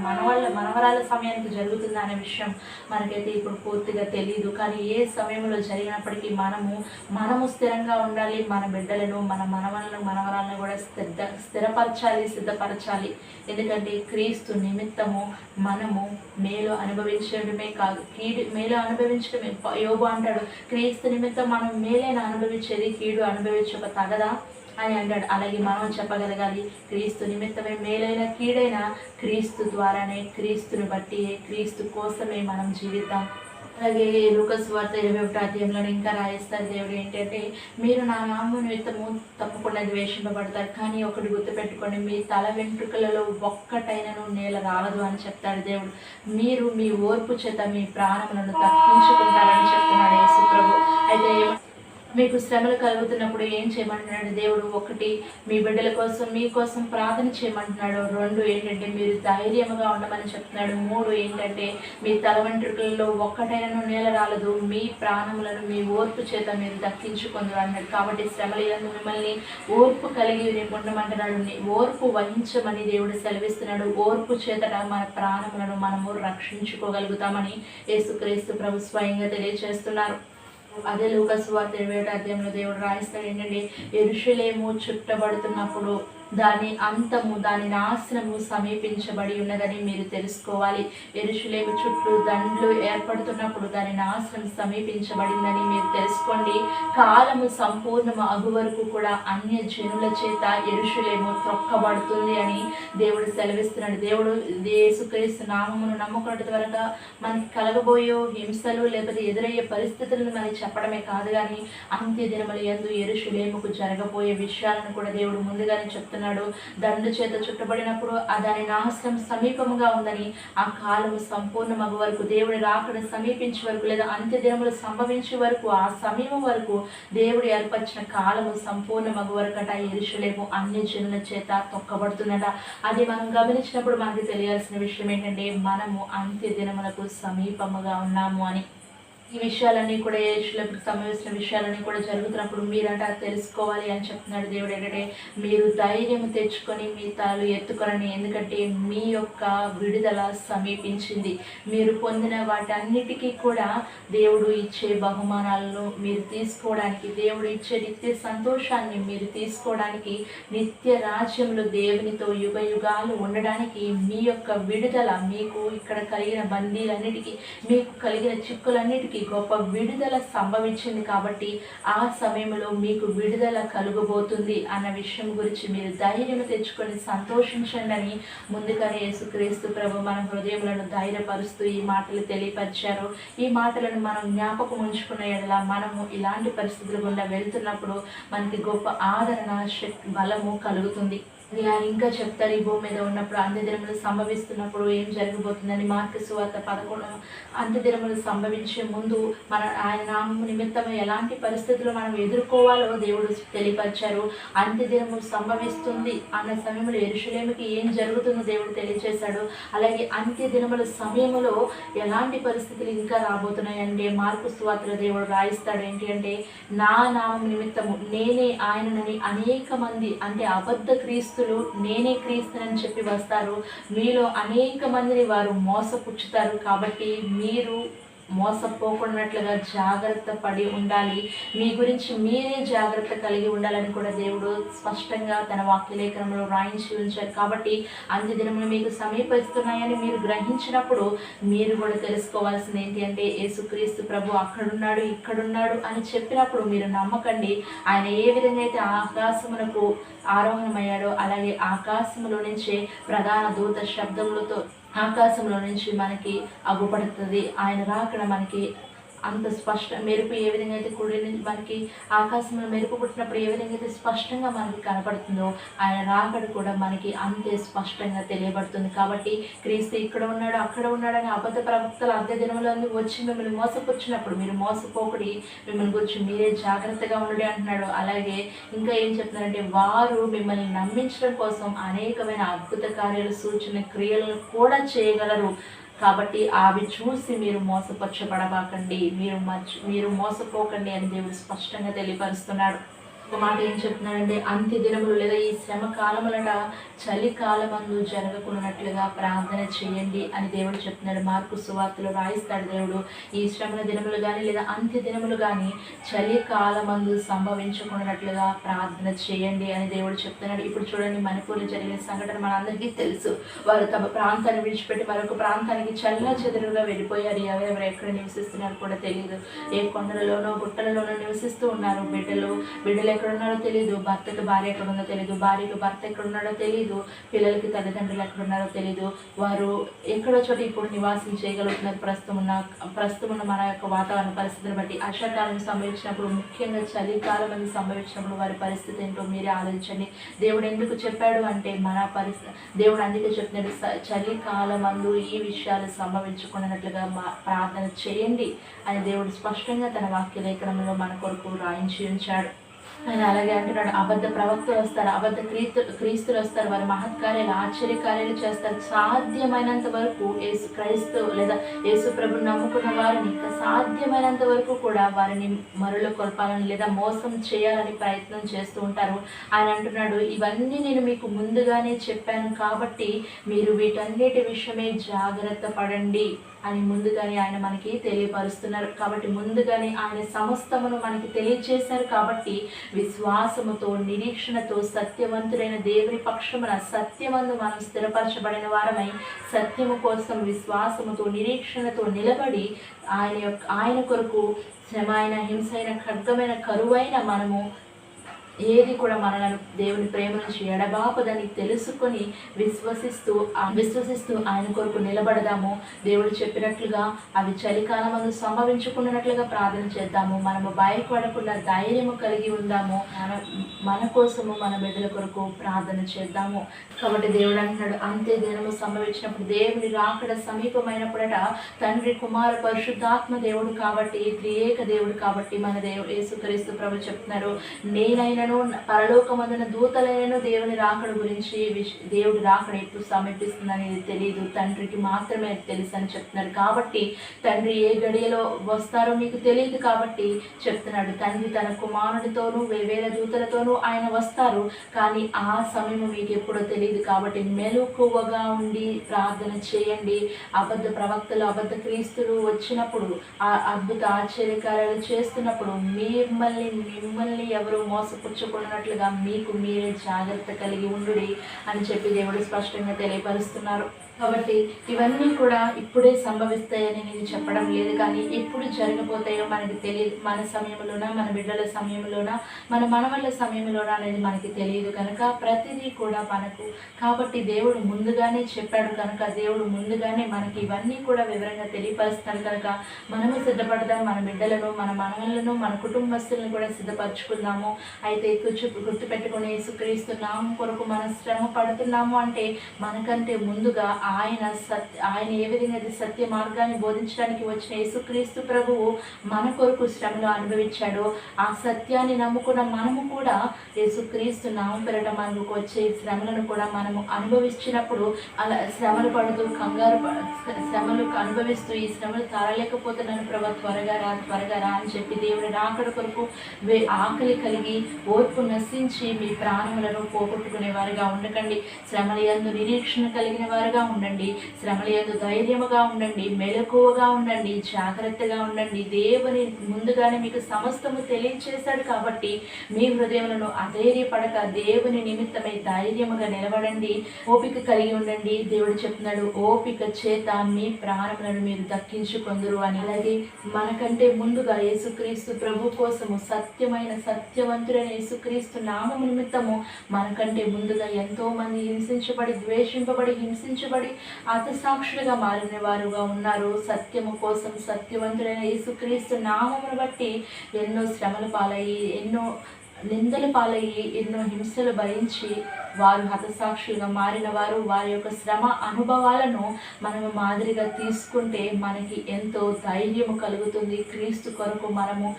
మనవరాల సమయానికి జరుగుతుందా అనే విషయం మనకైతే ఇప్పుడు పూర్తిగా తెలియదు. కానీ ఏ సమయంలో జరిగినప్పటికీ మనము స్థిరంగా ఉండాలి. మన బిడ్డలను, మన మనవరాలను కూడా స్థిరపరచాలి, సిద్ధపరచాలి. ఎందుకంటే క్రీస్తు నిమిత్తము మనము మేలు అనుభవించడమే కాదు, మేలు అనుభవించడమే. యోబు అంటాడు, క్రీస్తు నిమిత్తం మనం మేలైనా అనుభవించేది, కీడు అనుభవించక తగదా అని అంటాడు. అలాగే మనం చెప్పగలగాలి, క్రీస్తు నిమిత్తమే మేలైన కీడైన క్రీస్తు ద్వారానే, క్రీస్తుని బట్టి, క్రీస్తు కోసమే మనం జీవిద్దాం. అలాగే లూకాసు సువార్త 21వ అధ్యాయంలో ఇంకా రాయిస్తారు దేవుడు ఏంటంటే, మీరు నా నామము నిమిత్తము తప్పకుండా ద్వేషింపబడతారు, కానీ ఒకటి గుర్తుపెట్టుకోండి, మీ తల వెంట్రుకలలో ఒక్కటైనను నేల రాలదు అని చెప్తాడు దేవుడు. మీరు మీ ఓర్పు చేత మీ ప్రాణములను తప్పించుకుంటారని చెప్తున్నాడు యేసు ప్రభు. అయితే మీకు శ్రమలు కలుగుతున్నప్పుడు ఏం చేయమంటున్నాడు దేవుడు? ఒకటి, మీ బిడ్డల కోసం, మీకోసం ప్రార్థన చేయమంటున్నాడు. 2 ఏంటంటే మీరు ధైర్యంగా ఉండమని చెప్తున్నాడు. 3 ఏంటంటే మీ తల వెంట్రుకలలో ఒక్కటైనను నేల రాలదు, మీ ప్రాణములను మీ ఓర్పు చేత మీరు దక్కించుకుందరు అన్నాడు. కాబట్టి శ్రమలందు మిమ్మల్ని ఓర్పు కలిగి ఉండమంటున్నాడు. ఓర్పు వహించమని దేవుడు సెలవిస్తున్నాడు. ఓర్పు చేత మన ప్రాణములను మనము రక్షించుకోగలుగుతామని యేసుక్రీస్తు ప్రభు స్వయంగా తెలియజేస్తున్నారు. అదే లూకాసు సువార్త 21వ అధ్యాయంలో దేవుడు రాయిస్తాడు ఏంటంటే, యెరూషలేము చుట్టబడుతున్నప్పుడు దాని అంతము, దాని నాశనము సమీపించబడి ఉన్నదని మీరు తెలుసుకోవాలి. యెరూషలేము చుట్టూ దండ్లు ఏర్పడుతున్నప్పుడు దాని నాశనం సమీపించబడిందని మీరు తెలుసుకోండి. కాలము సంపూర్ణము అగు వరకు కూడా అన్య జనుల చేత యెరూషలేము త్రొక్కబడుతుంది అని దేవుడు సెలవిస్తున్నాడు. దేవుడు యేసుక్రీస్తు నామమును నమ్ముకున్నట్టు త్వరగా మనకి కలగబోయే హింసలు లేకపోతే ఎదురయ్యే పరిస్థితులను మనకి చెప్పడమే కాదు, కానీ అంత్య దినముల యందు యెరూషలేముకు జరగబోయే విషయాలను కూడా దేవుడు ముందుగానే చెప్తున్నాడు. చెప్తున్నాడు. దండు చేత చుట్టబడినప్పుడు దాని నాశనం సమీపముగా ఉందని, ఆ కాలము సంపూర్ణమగు వరకు, దేవుడి రాకడ సమీపించే వరకు లేదా అంత్య దినములు సంభవించే వరకు, ఆ సమయం వరకు దేవుడు ఏర్పరిచిన కాలము సంపూర్ణమగు వరకట యెరూషలేము అన్ని జనుల చేత తొక్కబడుతుందట. అది మనం గమనించినప్పుడు మనకు తెలియాల్సిన విషయం ఏంటంటే, మనము అంత్య దినములకు సమీపముగా ఉన్నాము అని. ఈ విషయాలన్నీ కూడా యెరూషలేముకు సంబంధించిన విషయాలన్నీ కూడా జరుగుతున్నప్పుడు మీరంట తెలుసుకోవాలి అని చెప్తున్నాడు దేవుడు. ఏంటంటే, మీరు ధైర్యం తెచ్చుకొని మీ తలలు ఎత్తుకొనని, ఎందుకంటే మీ యొక్క విడుదల సమీపించింది. మీరు పొందిన వాటన్నిటికీ కూడా దేవుడు ఇచ్చే బహుమానాలను మీరు తీసుకోవడానికి, దేవుడు ఇచ్చే నిత్య సంతోషాన్ని మీరు తీసుకోవడానికి, నిత్య రాజ్యంలో దేవునితో యుగ యుగాలు ఉండడానికి మీ యొక్క విడుదల, మీకు ఇక్కడ కలిగిన బందీలన్నిటికీ, మీకు కలిగిన చిక్కులన్నిటికీ గొప్ప విడుదల సంభవించింది. కాబట్టి ఆ సమయంలో మీకు విడుదల కలుగబోతుంది అన్న విషయం గురించి మీరు ధైర్యం తెచ్చుకొని సంతోషించండి అని ముందుగానే యేసుక్రీస్తు ప్రభు మన హృదయములను ధైర్యపరుస్తూ ఈ మాటలు తెలియపరిచారు. ఈ మాటలను మనం జ్ఞాపకం ఉంచుకున్న ఎడల మనము ఇలాంటి పరిస్థితుల గుండా వెళ్తున్నప్పుడు మనకి గొప్ప ఆదరణ, బలము కలుగుతుంది. ఆయన ఇంకా చెప్తారు, ఈ భూమి మీద ఉన్నప్పుడు అంత్యదినములు సంభవిస్తున్నప్పుడు ఏం జరగబోతుందని. మార్కు సువార్త 11 అంత్యదినములు సంభవించే ముందు ఆయన నామం నిమిత్తం ఎలాంటి పరిస్థితులు మనం ఎదుర్కోవాలో దేవుడు తెలియపరిచారు. అంత్యదినములు సంభవిస్తుంది అన్న సమయంలో యెరూషలేముకి ఏం జరుగుతుందో దేవుడు తెలియజేశాడు. అలాగే అంత్యదినముల సమయంలో ఎలాంటి పరిస్థితులు ఇంకా రాబోతున్నాయంటే, మార్కు సువార్తలో దేవుడు రాయిస్తాడు ఏంటి అంటే, నా నామం నిమిత్తము నేనే ఆయనని అనేక మంది, అంటే అబద్ధ క్రీస్తులు నేనే క్రీస్తునని చెప్పి వస్తారు, మీలో అనేక మందిని వారు మోసపుచ్చుతారు. కాబట్టి మీరు మోసపోకున్నట్లుగా జాగ్రత్త పడి ఉండాలి. మీ గురించి మీరే జాగ్రత్త కలిగి ఉండాలని కూడా దేవుడు స్పష్టంగా తన వాక్యలేఖనంలో రాయించి ఉంచారు. కాబట్టి అంత్య దినములు మీకు సమీపిస్తున్నాయని మీరు గ్రహించినప్పుడు మీరు కూడా తెలుసుకోవాల్సింది ఏంటి అంటే, యేసుక్రీస్తు ప్రభు అక్కడున్నాడు ఇక్కడున్నాడు అని చెప్పినప్పుడు మీరు నమ్మకండి. ఆయన ఏ విధంగా అయితే ఆకాశమునకు ఆరోహణమయ్యాడో అలాగే ఆకాశంలో నుంచే ప్రధాన దూత శబ్దములతో ఆకాశంలో నుంచి మనకి అగుపడుతుంది. ఆయన రాకడ మనకి అంత మెరుపు ఏ విధంగా అయితే కూడి మనకి ఆకాశంలో మెరుపు పుట్టినప్పుడు ఏ విధంగా అయితే స్పష్టంగా మనకి కనపడుతుందో, ఆయన రాకడ కూడా మనకి అంతే స్పష్టంగా తెలియబడుతుంది. కాబట్టి క్రీస్తు ఇక్కడ ఉన్నాడు అక్కడ ఉన్నాడని అబద్ధ ప్రవక్తలు అంత్య దినములో వచ్చి మిమ్మల్ని మోసపుచ్చినప్పుడు మీరు మోసపోకుడి, మిమ్మల్ని గురించి మీరే జాగ్రత్తగా ఉండండి అంటున్నాడు. అలాగే ఇంకా ఏం చెప్తున్నారంటే, వారు మిమ్మల్ని నమ్మించడం కోసం అనేకమైన అద్భుత కార్యాలు, సూచన క్రియలను కూడా చేయగలరు. కాబట్టి అవి చూసి మీరు మోసపరచబడబాకండి, మీరు మోసపోకండి అని దేవుడు స్పష్టంగా తెలియపరుస్తున్నాడు. ఒక మాట ఏం చెప్తున్నాడంటే, అంత్య దినములు లేదా ఈ శ్రమ కాలములట చలికాలమందు జరగకున్నట్లుగా ప్రార్థన చేయండి అని దేవుడు చెప్తున్నాడు. మార్కు సువార్తలో రాయిస్తాడు దేవుడు, ఈ శ్రమల దినములు కానీ లేదా అంత్య దినములు కానీ చలికాలమందు సంభవించుకున్నట్లుగా ప్రార్థన చేయండి అని దేవుడు చెప్తున్నాడు. ఇప్పుడు చూడండి, మణిపూర్లో జరిగిన సంఘటన మనందరికీ తెలుసు. వారు తమ ప్రాంతాన్ని విడిచిపెట్టి మరొక ప్రాంతానికి చల్ల చెదురుగా వెళ్ళిపోయారు. ఎవరెవరు ఎక్కడ నివసిస్తున్నారో కూడా తెలియదు. ఏ కొండలలోనో గుట్టలలోనో నివసిస్తూ ఉన్నారు. బిడ్డలు ఎక్కడున్నాడో తెలియదు, భర్తకు భార్య ఎక్కడుందో తెలియదు, భార్యకు భర్త ఎక్కడున్నాడో తెలియదు, పిల్లలకి తల్లిదండ్రులు ఎక్కడున్నారో తెలియదు. వారు ఎక్కడో చోట ఇప్పుడు నివాసం చేయగలుగుతున్నారు. ప్రస్తుతం ఉన్న మన యొక్క వాతావరణ పరిస్థితిని బట్టి. వర్షాకాలం సంభవించినప్పుడు, ముఖ్యంగా చలికాలం అని సంభవించినప్పుడు వారి పరిస్థితి ఏంటో మీరే ఆలోచించండి. దేవుడు ఎందుకు చెప్పాడు అంటే, మన పరిస్థితి దేవుడు అందుకే చెప్తున్నాడు, చలికాలం అందు ఈ విషయాలు సంభవించుకున్నట్లుగా ప్రార్థన చేయండి అని దేవుడు స్పష్టంగా తన వాక్య లేఖనంలో మన కొరకు రాయించి ఉంచాడు. ఆయన అలాగే అంటున్నాడు, అబద్ధ ప్రవక్తలు వస్తారు, అబద్ధ క్రీస్తులు వస్తారు, వారి మహత్కార్యాలు ఆశ్చర్యకార్యాలు చేస్తారు. సాధ్యమైనంత వరకు క్రైస్తవు లేదా యేసు ప్రభుని నమ్ముకున్న వారిని సాధ్యమైనంత వరకు కూడా వారిని మరుల కొల్పాలని లేదా మోసం చేయాలని ప్రయత్నం చేస్తూ ఉంటారు. ఆయన అంటున్నాడు, ఇవన్నీ నేను మీకు ముందుగానే చెప్పాను కాబట్టి మీరు వీటన్నిటి విషయమే జాగ్రత్త పడండి అని ముందుగానే ఆయన మనకి తెలియపరుస్తున్నారు. కాబట్టి ముందుగానే ఆయన సమస్తమును మనకి తెలియజేశారు. కాబట్టి విశ్వాసముతో నిరీక్షణతో సత్యవంతుడైన దేవుని పక్షమున సత్యమందు మనం స్థిరపరచబడిన వారమై సత్యము కోసం విశ్వాసముతో నిరీక్షణతో నిలబడి ఆయన కొరకు శ్రమ అయిన, హింస అయిన, ఖడ్గమైన, కరువైన మనము ఏది కూడా మనలను దేవుని ప్రేమ నుంచి ఎడబాపదని తెలుసుకొని విశ్వసిస్తూ ఆయన కొరకు నిలబడదాము. దేవుడు చెప్పినట్లుగా అవి చలికాలమందు సంభవించుకున్నట్లుగా ప్రార్థన చేద్దాము. మనము భయపడకుండా ధైర్యము కలిగి ఉందాము. మన కోసము మన బిడ్డల కొరకు ప్రార్థన చేద్దాము. కాబట్టి దేవుడు అంటున్నాడు, అంతే దినము సంభవించినప్పుడు దేవుని రాకడ సమీపమైనప్పుడట తండ్రి కుమార పరిశుద్ధాత్మ దేవుడు కాబట్టి త్రియేక దేవుడు కాబట్టి మన యేసుక్రీస్తు ప్రభు చెప్తున్నారు, నేనైనను పరలోకమందున దూతలైనను దేవుని రాకడ గురించి దేవుడి రాకడ ఎప్పుడు సమీపిస్తుందని తెలియదు, తండ్రికి మాత్రమే తెలుసు అని చెప్తున్నారు. కాబట్టి తండ్రి ఏ గడియలో వస్తారో మీకు తెలియదు కాబట్టి చెప్తున్నాడు, తండ్రి తన కుమారుడితోనూ వేవేల దూతలతోనూ ఆయన వస్తారు, కానీ ఆ సమయం మీకు ఎప్పుడో తెలియదు. కాబట్టి మెలకువగా ఉండి ప్రార్థన చేయండి. అబద్ధ ప్రవక్తలు అబద్ధ క్రీస్తులు వచ్చినప్పుడు ఆ అద్భుత ఆశ్చర్యకార్యాలు చేస్తున్నప్పుడు మిమ్మల్ని ఎవరు మోసపుచ్చుకున్నట్లుగా మీకు మీరే జాగ్రత్త కలిగి ఉండుడి అని చెప్పి దేవుడు స్పష్టంగా తెలియపరుస్తున్నారు. కాబట్టి ఇవన్నీ కూడా ఇప్పుడే సంభవిస్తాయని నేను చెప్పడం లేదు, కానీ ఎప్పుడు జరగబోతాయో మనకి తెలియదు. మన సమయంలోనా, మన బిడ్డల సమయంలోనా, మన మనవళ్ళ సమయంలోనా అనేది మనకి తెలియదు కనుక ప్రతిదీ కూడా మనకు కాబట్టి దేవుడు ముందుగానే చెప్పాడు కనుక దేవుడు ముందుగానే మనకి ఇవన్నీ కూడా వివరంగా తెలియపరుస్తాడు కనుక మనము సిద్ధపడదాం. మన బిడ్డలను, మన మనవళ్ళను, మన కుటుంబస్తులను కూడా సిద్ధపరచుకుందాము. అయితే గుర్తుపెట్టుకుని యేసుక్రీస్తు నామం కొరకు మనం శ్రమ పడుతున్నాము అంటే మనకంటే ముందుగా ఆయన ఏ విధంగా సత్య మార్గాన్ని బోధించడానికి వచ్చిన యేసుక్రీస్తు ప్రభువు మన కొరకు శ్రమలు అనుభవించాడో ఆ సత్యాన్ని నమ్ముకున్న మనము కూడా యేసుక్రీస్తు నామం పేరట మనకు వచ్చే శ్రమలను కూడా మనము అనుభవించినప్పుడు అలా శ్రమలు పడుతూ శ్రమలు అనుభవిస్తూ ఈ శ్రమలు తారలేకపోతున్నాను ప్రభు, త్వరగా రా అని చెప్పి దేవుని రాకడ కొరకు ఆకలి కలిగి ఓర్పు నశించి మీ ప్రాణములను పోగొట్టుకునే వారుగా ఉండకండి. శ్రమల యందు నిరీక్షణ కలిగిన వారుగా ఉండండి. శ్రమల యందు ధైర్యముగా ఉండండి, మెలకువగా ఉండండి, జాగ్రత్తగా ఉండండి. దేవుని ముందుగానే మీకు సమస్తము తెలియచేశాడు కాబట్టి మీ హృదయములను అధైర్యపడక దేవుని నిమిత్తమై ధైర్యముగా నిలబడండి. ఓపిక కలిగి ఉండండి. దేవుడు చెప్తున్నాడు, ఓపిక చేత మీ ప్రాణములను మీరు దక్కించుకొందురు అని. అలాగే మనకంటే ముందుగా యేసుక్రీస్తు ప్రభు కోసము సత్యవంతుడైన యేసుక్రీస్తు నామము నిమిత్తము మనకంటే ముందుగా ఎంతో మంది హింసించబడి ద్వేషింపబడి హతసాక్షులుగా మారిన వారుగా ఉన్నారు. సత్యము కోసం సత్యవంతుడైన యేసుక్రీస్తు నామమును బట్టి ఎన్నో శ్రమల పాలయ్యి, ఎన్నో నిందల పాలయ్యి, ఎన్నో హింసలు భరించి వారు హతసాక్షులుగా మారిన వారు. వారి యొక్క శ్రమ అనుభవాలను మనము మాదిరిగా తీసుకుంటే మనకి ఎంతో ధైర్యము కలుగుతుంది. క్రీస్తు కొరకు మనము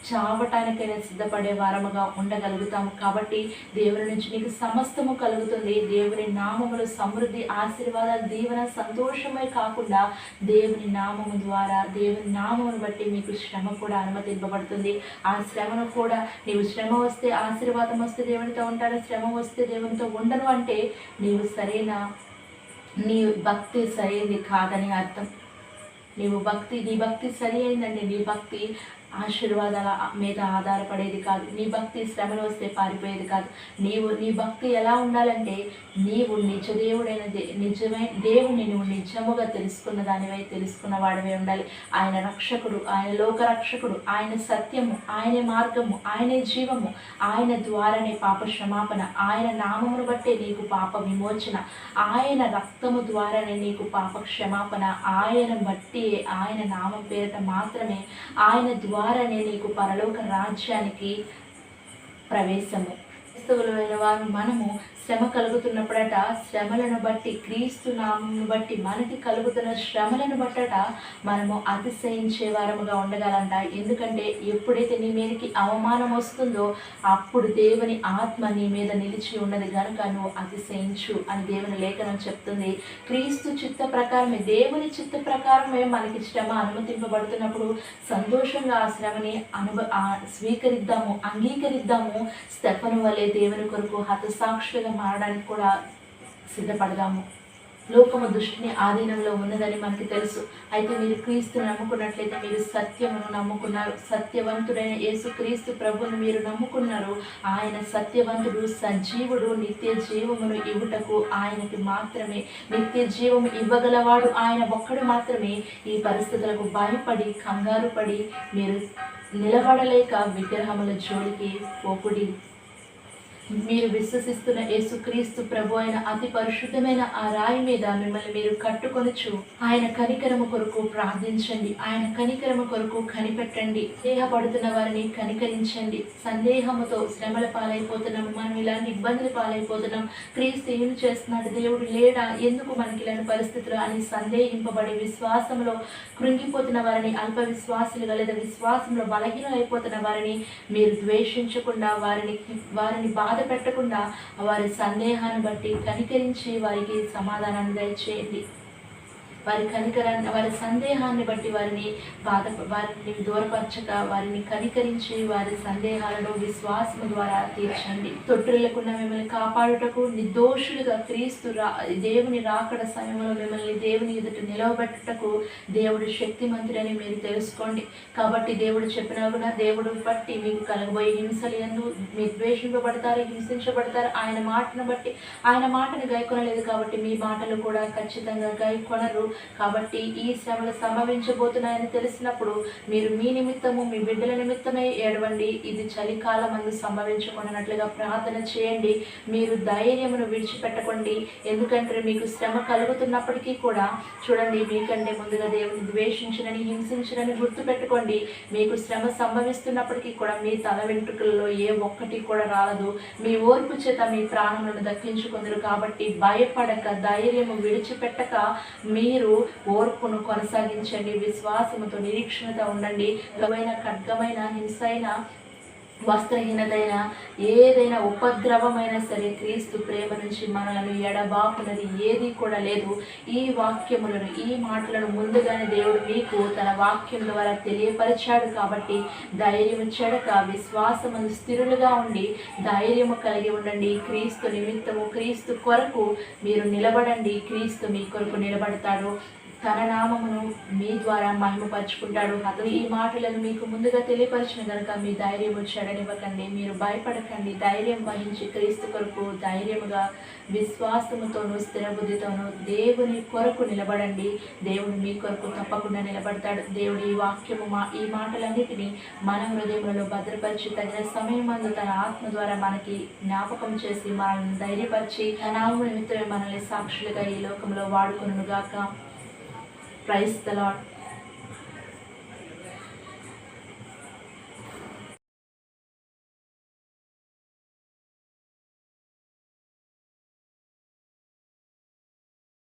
చావటానికైనా సిద్ధపడే వారముగా ఉండగలుగుతాము. కాబట్టి దేవుని నుంచి నీకు సమస్తము కలుగుతుంది. దేవుని నామములు సమృద్ధి, ఆశీర్వాదాలు, దీవెన, సంతోషమే కాకుండా దేవుని నామము ద్వారా, దేవుని నామమును బట్టి మీకు శ్రమ కూడా అనుమతింపబడుతుంది. ఆ శ్రమను కూడా నీవు శ్రమ వస్తే ఆశీర్వాదం వస్తే దేవునితో ఉంటాను, శ్రమ వస్తే దేవునితో ఉండను అంటే నీ భక్తి సరైనది కాదని అర్థం. నీ భక్తి సరి అయిందండి. నీ భక్తి ఆశీర్వాదాల మీద ఆధారపడేది కాదు. నీ భక్తి శ్రమలు వస్తే పారిపోయేది కాదు. నీ భక్తి ఎలా ఉండాలంటే నీవు దేవుని నువ్వు నిజముగా తెలుసుకున్న దానివై తెలుసుకున్న వాడివై ఉండాలి. ఆయన రక్షకుడు, ఆయన లోక రక్షకుడు, ఆయన సత్యము, ఆయన మార్గము, ఆయనే జీవము, ఆయన ద్వారానే పాప క్షమాపణ, ఆయన నామమును బట్టే నీకు పాప విమోచన, ఆయన రక్తము ద్వారానే నీకు పాప క్షమాపణ, ఆయన బట్టి ఆయన నామం పేరిట మాత్రమే, ఆయన ద్వారానే నీకు పరలోక రాజ్యానికి ప్రవేశము. క్రైస్తవులైన వారు మనము శ్రమ కలుగుతున్నప్పుడట శ్రమలను బట్టి, క్రీస్తు నామమును బట్టి మనకి కలుగుతున్న శ్రమలను బట్టట మనము అతిశయించే వారముగా ఉండగలంట. ఎందుకంటే ఎప్పుడైతే నీ మీదకి అవమానం వస్తుందో అప్పుడు దేవుని ఆత్మ నీ మీద నిలిచి ఉన్నది కనుక నువ్వు అతిశయించు అని దేవుని లేఖనం చెప్తుంది. క్రీస్తు చిత్త ప్రకారమే, దేవుని చిత్త ప్రకారమే మనకి శ్రమ అనుమతింపబడుతున్నప్పుడు సంతోషంగా ఆ శ్రమని స్వీకరిద్దాము, అంగీకరిద్దాము. స్టెఫను వలె దేవుని కొరకు హతసాక్షులుగా మారడానికి కూడా సిద్ధపడదాము. లోకము దృష్టిని ఆధీనంలో ఉన్నదని మనకి తెలుసు. అయితే మీరు క్రీస్తుని నమ్ముకున్నట్లయితే మీరు సత్యమును నమ్ముకున్నారు. సత్యవంతుడైన యేసుక్రీస్తు ప్రభువును మీరు నమ్ముకున్నారు. ఆయన సత్యవంతుడు, సజీవుడు, నిత్య జీవమును ఇవ్వుటకు ఆయనకి మాత్రమే, నిత్య జీవము ఇవ్వగలవాడు ఆయన ఒక్కడు మాత్రమే. ఈ పరిస్థితులకు భయపడి కంగారు పడి మీరు నిలబడలేక విగ్రహముల జోలికి పోకుడి. మీరు విశ్వసిస్తున్న యేసుక్రీస్తు ప్రభు అయిన అతి పరిశుద్ధమైన ఆ రాయి మీద మిమ్మల్ని మీరు కట్టుకొనుచు ఆయన కనికరము కొరకు ప్రార్థించండి. ఆయన కనికరము కొరకు కనిపెట్టండి. దేహపడుతున్న వారిని కనికరించండి. సందేహముతో శ్రమల పాలైపోతున్నాము, మనం ఇలాంటి ఇబ్బందులు పాలైపోతున్నాం, క్రీస్తు ఏం చేస్తున్నాడు, దేవుడు లేడా, ఎందుకు మనకి ఇలాంటి పరిస్థితులు అని సందేహింపబడి విశ్వాసంలో కృంగిపోతున్న వారిని, అల్ప విశ్వాసులుగా లేదా విశ్వాసంలో బలహీనం అయిపోతున్న వారిని మీరు ద్వేషించకుండా, వారిని బాధ పెట్టకుండా వారి సందేహాన్ని బట్టి కనికరించి వారికి సమాధానాన్ని దయచేయండి. వారి సందేహాన్ని బట్టి వారిని దూరపరచక వారిని కనికరించి వారి సందేహాలను విశ్వాసం ద్వారా తీర్చండి. తొట్టిల్లకుండా మిమ్మల్ని కాపాడుటకు నిర్దోషులుగా క్రీస్తు దేవుని రాకడ సమయంలో మిమ్మల్ని దేవుని ఎదుట నిలవబెట్టుటకు దేవుడు శక్తిమంతుడని మీరు తెలుసుకోండి. కాబట్టి దేవుడు చెప్పినా కూడా దేవుడు బట్టి మీకు కలగబోయే హింసలు యందు మీరు ద్వేషింపబడతారు, హింసించబడతారు. ఆయన మాటను బట్టి, ఆయన మాటను గైకొనలేదు కాబట్టి మీ మాటలు కూడా ఖచ్చితంగా గైకొనరు. కాబట్టి ఈ శ్రమలు సంభవించబోతున్నాయని తెలిసినప్పుడు మీరు మీ నిమిత్తము, మీ బిడ్డల నిమిత్తమే ఏడవండి. ఇది చలికాలం అందు సంభవించకున్నట్లుగా ప్రార్థన చేయండి. మీరు ధైర్యమును విడిచిపెట్టకండి. ఎందుకంటే మీకు శ్రమ కలుగుతున్నప్పటికీ కూడా చూడండి, మీకంటే ముందుగా దేవుని ద్వేషించినని, హింసించినని గుర్తుపెట్టుకోండి. మీకు శ్రమ సంభవిస్తున్నప్పటికీ కూడా మీ తల వెంట్రుకల్లో ఏ ఒక్కటి కూడా రాలదు. మీ ఓర్పు చేత మీ ప్రాణములను దక్కించుకుందరు. కాబట్టి భయపడక, ధైర్యము విడిచిపెట్టక మీరు ఓర్పును కొనసాగించండి. విశ్వాసముతో, నిరీక్షణతో ఉండండి. ఖడ్గమైన హింసైన, వస్త్రహీనతైన, ఏదైనా ఉపద్రవమైనా సరే క్రీస్తు ప్రేమ నుంచి మనలను ఎడబాపునది ఏది కూడా లేదు. ఈ వాక్యములను, ఈ మాటలను ముందుగానే దేవుడు మీకు తన వాక్యం ద్వారా తెలియపరిచాడు. కాబట్టి ధైర్యము చెడక విశ్వాసమును స్థిరులుగా ఉండి ధైర్యము కలిగి ఉండండి. క్రీస్తు నిమిత్తము, క్రీస్తు కొరకు మీరు నిలబడండి. క్రీస్తు మీ కొరకు నిలబడతాడు. తన నామమును మీ ద్వారా మహిమపరుచుకుంటాడు. అతను ఈ మాటలను మీకు ముందుగా తెలియపరిచిన కనుక మీ ధైర్యము చెడనివ్వకండి. మీరు భయపడకండి. ధైర్యం వహించి క్రీస్తు కొరకు ధైర్యముగా, విశ్వాసముతోనూ, స్థిరబుద్ధితోనూ దేవుని కొరకు నిలబడండి. దేవుడు మీ కొరకు తప్పకుండా నిలబడతాడు. దేవుడు ఈ వాక్యము, ఈ మాటలన్నిటినీ మన హృదయంలో భద్రపరిచి తగిన సమయం అందు తన ఆత్మ ద్వారా మనకి జ్ఞాపకం చేసి మనల్ని ధైర్యపరిచి తన నామము నిమిత్తమే మనల్ని సాక్షులుగా ఈ లోకంలో వాడుకొనుగాక. Praise the Lord.